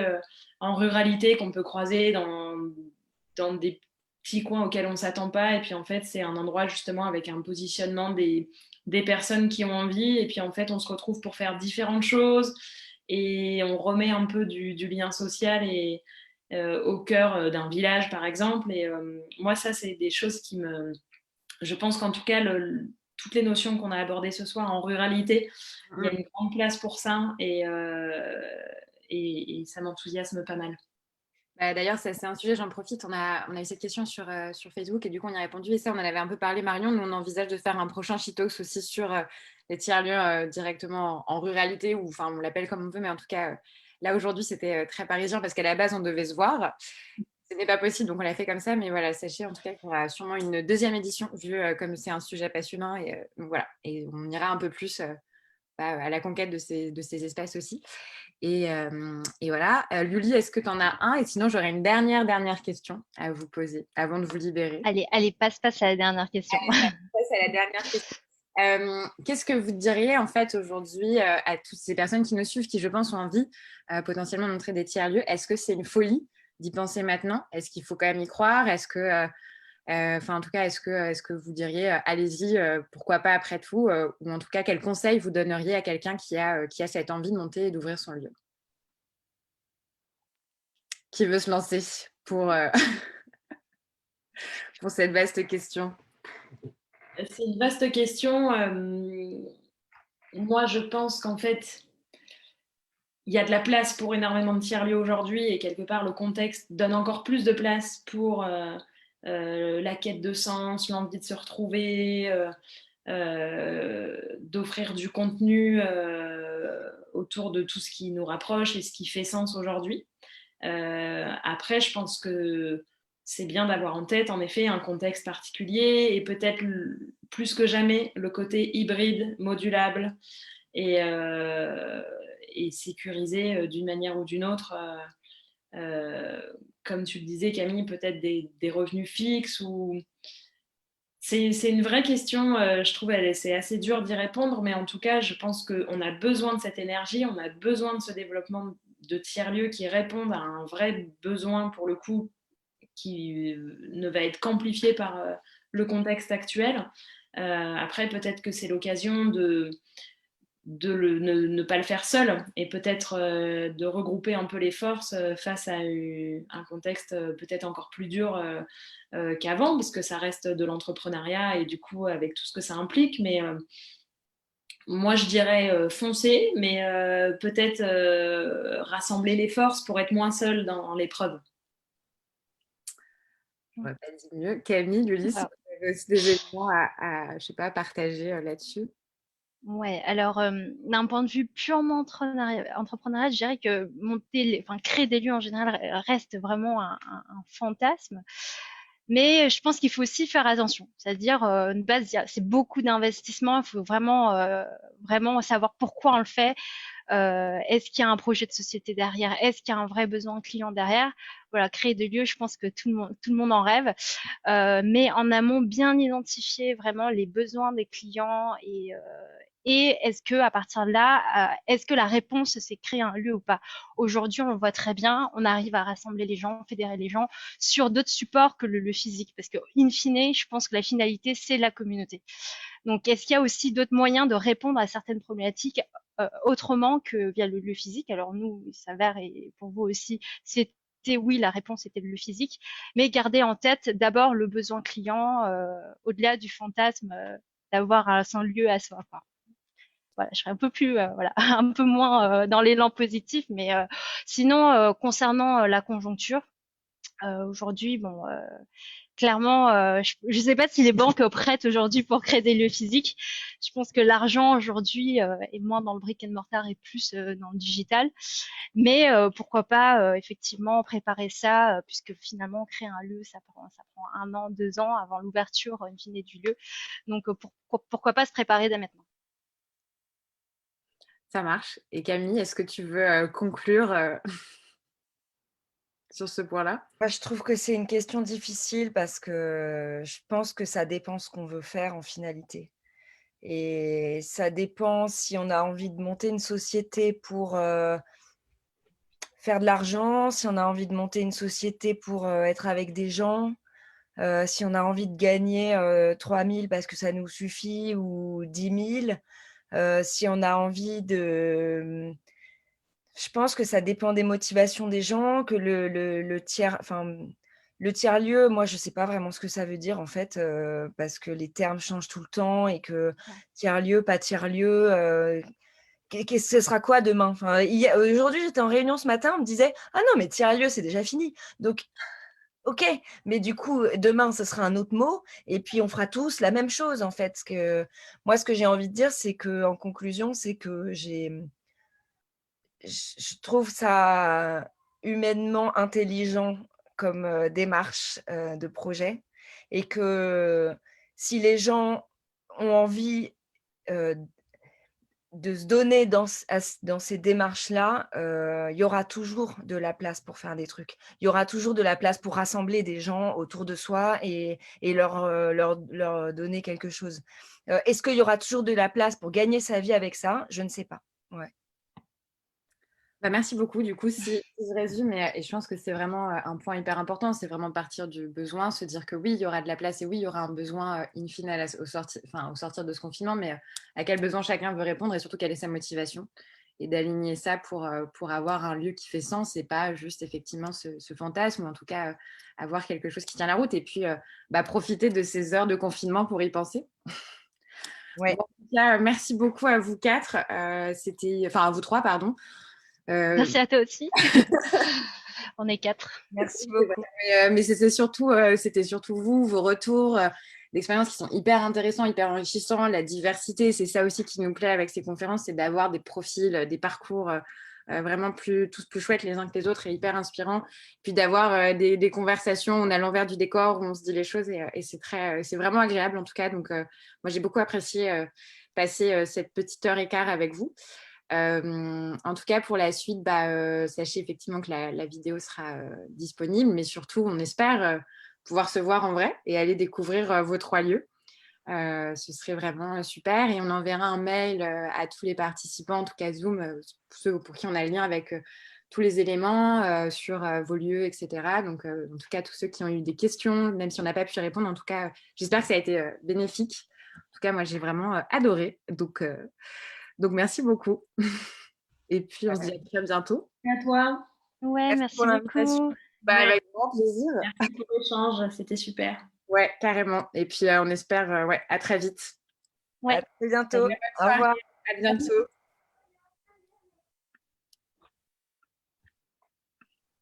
en ruralité qu'on peut croiser dans des petit coin auquel on ne s'attend pas. Et puis en fait, c'est un endroit justement avec un positionnement des personnes qui ont envie. Et puis en fait, on se retrouve pour faire différentes choses et on remet un peu du lien social et au cœur d'un village, par exemple. Et moi, ça, c'est des choses qui me... Je pense qu'en tout cas, toutes les notions qu'on a abordées ce soir en ruralité, il y a une grande place pour ça et ça m'enthousiasme pas mal. Bah, d'ailleurs, c'est un sujet, j'en profite. On a eu cette question sur Facebook et du coup, on y a répondu. Et ça, on en avait un peu parlé, Marion. Nous, on envisage de faire un prochain Shitox aussi sur les tiers-lieux directement en ruralité, ou enfin, on l'appelle comme on veut, mais en tout cas, là, aujourd'hui, c'était très parisien parce qu'à la base, on devait se voir. Ce n'est pas possible, donc on l'a fait comme ça. Mais voilà, sachez en tout cas qu'il y aura sûrement une deuxième édition, vu comme c'est un sujet passionnant. Et donc voilà, et on ira un peu plus à la conquête de ces espaces aussi. Et voilà. Luli, est-ce que tu en as un? Et sinon, j'aurais une dernière question à vous poser avant de vous libérer. Allez, passe à la dernière question. Passe à la dernière question. Qu'est-ce que vous diriez en fait aujourd'hui à toutes ces personnes qui nous suivent, qui je pense ont envie potentiellement de montrer des tiers-lieux? Est-ce que c'est une folie d'y penser maintenant? Est-ce qu'il faut quand même y croire? Est-ce que en tout cas, est-ce que vous diriez allez-y, pourquoi pas après tout, ou en tout cas, quel conseil vous donneriez à quelqu'un qui a cette envie de monter et d'ouvrir son lieu? Qui veut se lancer pour cette vaste question? C'est une vaste question. Moi, je pense qu'en fait, il y a de la place pour énormément de tiers-lieux aujourd'hui et quelque part, le contexte donne encore plus de place pour la quête de sens, l'envie de se retrouver, d'offrir du contenu autour de tout ce qui nous rapproche et ce qui fait sens aujourd'hui. Après, je pense que c'est bien d'avoir en tête, en effet, un contexte particulier et peut-être plus que jamais le côté hybride, modulable et sécurisé d'une manière ou d'une autre. Comme tu le disais, Camille, peut-être des revenus fixes ou... C'est une vraie question, je trouve, c'est assez dur d'y répondre, mais en tout cas, je pense qu'on a besoin de cette énergie, on a besoin de ce développement de tiers-lieux qui répondent à un vrai besoin, pour le coup, qui ne va être qu'amplifié par le contexte actuel. Après, peut-être que c'est l'occasion de ne pas le faire seul et peut-être de regrouper un peu les forces face à un contexte peut-être encore plus dur qu'avant, parce que ça reste de l'entrepreneuriat et du coup avec tout ce que ça implique. Mais moi, je dirais foncer, mais peut-être rassembler les forces pour être moins seul dans l'épreuve. On va pas dire mieux. Camille, Luli, si vous avez aussi des éléments je sais pas, partager là-dessus. Ouais, alors d'un point de vue purement entrepreneurial, je dirais que créer des lieux en général reste vraiment un fantasme. Mais je pense qu'il faut aussi faire attention. C'est-à-dire, une base, c'est beaucoup d'investissement. Il faut vraiment savoir pourquoi on le fait. Est-ce qu'il y a un projet de société derrière? Est-ce qu'il y a un vrai besoin client derrière? Voilà, créer des lieux, je pense que tout le monde en rêve. Mais en amont, bien identifier vraiment les besoins des clients et est-ce que à partir de là, est-ce que la réponse c'est créer un lieu ou pas? Aujourd'hui, on le voit très bien, on arrive à rassembler les gens, fédérer les gens sur d'autres supports que le physique, parce que in fine, je pense que la finalité c'est la communauté. Donc, est-ce qu'il y a aussi d'autres moyens de répondre à certaines problématiques autrement que via le lieu physique? Alors nous, il s'avère et pour vous aussi, c'était oui, la réponse était le lieu physique, mais gardez en tête d'abord le besoin client au-delà du fantasme d'avoir son lieu à soi, quoi. Voilà, je serais un peu plus, voilà, un peu moins dans l'élan positif, mais sinon, concernant la conjoncture, aujourd'hui, bon, clairement, je ne sais pas si les banques prêtent aujourd'hui pour créer des lieux physiques. Je pense que l'argent aujourd'hui est moins dans le brick and mortar et plus dans le digital. Mais pourquoi pas effectivement préparer ça, puisque finalement créer un lieu, ça prend 1 an, 2 ans avant l'ouverture in fine du lieu. Donc pourquoi pas se préparer dès maintenant. Ça marche. Et Camille, est-ce que tu veux conclure sur ce point-là? Moi, je trouve que c'est une question difficile parce que je pense que ça dépend ce qu'on veut faire en finalité. Et ça dépend si on a envie de monter une société pour faire de l'argent, si on a envie de monter une société pour être avec des gens. si on a envie de gagner 3 000 parce que ça nous suffit ou 10 000, si on a envie de… Je pense que ça dépend des motivations des gens, que le tiers-lieu, moi, je ne sais pas vraiment ce que ça veut dire, en fait, parce que les termes changent tout le temps et que tiers-lieu, pas tiers-lieu, ce sera quoi demain? Enfin, aujourd'hui, j'étais en réunion ce matin, on me disait « Ah non, mais tiers-lieu, c'est déjà fini. » Donc, ok, mais du coup, demain, ce sera un autre mot et puis on fera tous la même chose, en fait. Moi, ce que j'ai envie de dire, c'est qu'en conclusion, c'est que je trouve ça humainement intelligent comme démarche de projet et que si les gens ont envie de se donner dans ces démarches-là, il y aura toujours de la place pour faire des trucs. Il y aura toujours de la place pour rassembler des gens autour de soi et leur donner quelque chose. Est-ce qu'il y aura toujours de la place pour gagner sa vie avec ça? Je ne sais pas. Ouais. Bah, merci beaucoup. Du coup, si je résume, et je pense que c'est vraiment un point hyper important, c'est vraiment partir du besoin, se dire que oui, il y aura de la place et oui, il y aura un besoin in fine au sortir de ce confinement, mais à quel besoin chacun veut répondre et surtout quelle est sa motivation. Et d'aligner ça pour avoir un lieu qui fait sens et pas juste effectivement ce fantasme, ou en tout cas avoir quelque chose qui tient la route. Et puis profiter de ces heures de confinement pour y penser. Ouais. Bon, en tout cas, merci beaucoup à vous quatre, à vous trois, pardon. Merci à toi aussi. On est 4. Merci beaucoup. Mais c'était surtout vous, vos retours d'expériences qui sont hyper intéressants, hyper enrichissants. La diversité, c'est ça aussi qui nous plaît avec ces conférences, c'est d'avoir des profils, des parcours vraiment tous plus chouettes les uns que les autres et hyper inspirants. Puis d'avoir des conversations, on a l'envers du décor, où on se dit les choses et c'est vraiment agréable en tout cas. Donc, moi, j'ai beaucoup apprécié passer cette petite heure et quart avec vous. En tout cas, pour la suite, sachez effectivement que la vidéo sera disponible, mais surtout, on espère pouvoir se voir en vrai et aller découvrir vos 3 lieux. Ce serait vraiment super et on enverra un mail à tous les participants, en tout cas Zoom, ceux pour qui on a le lien avec tous les éléments sur vos lieux, etc. Donc, en tout cas, tous ceux qui ont eu des questions, même si on n'a pas pu y répondre, en tout cas, j'espère que ça a été bénéfique. En tout cas, moi, j'ai vraiment adoré. Donc, merci beaucoup. Et puis, on se dit à très bientôt. À toi. Ouais, merci pour l'invitation. beaucoup. Avec grand plaisir. Merci pour l'échange, c'était super. Ouais, carrément. Et puis, on espère à très vite. Ouais. À très bientôt. Bonne Au revoir. soirée. À bientôt.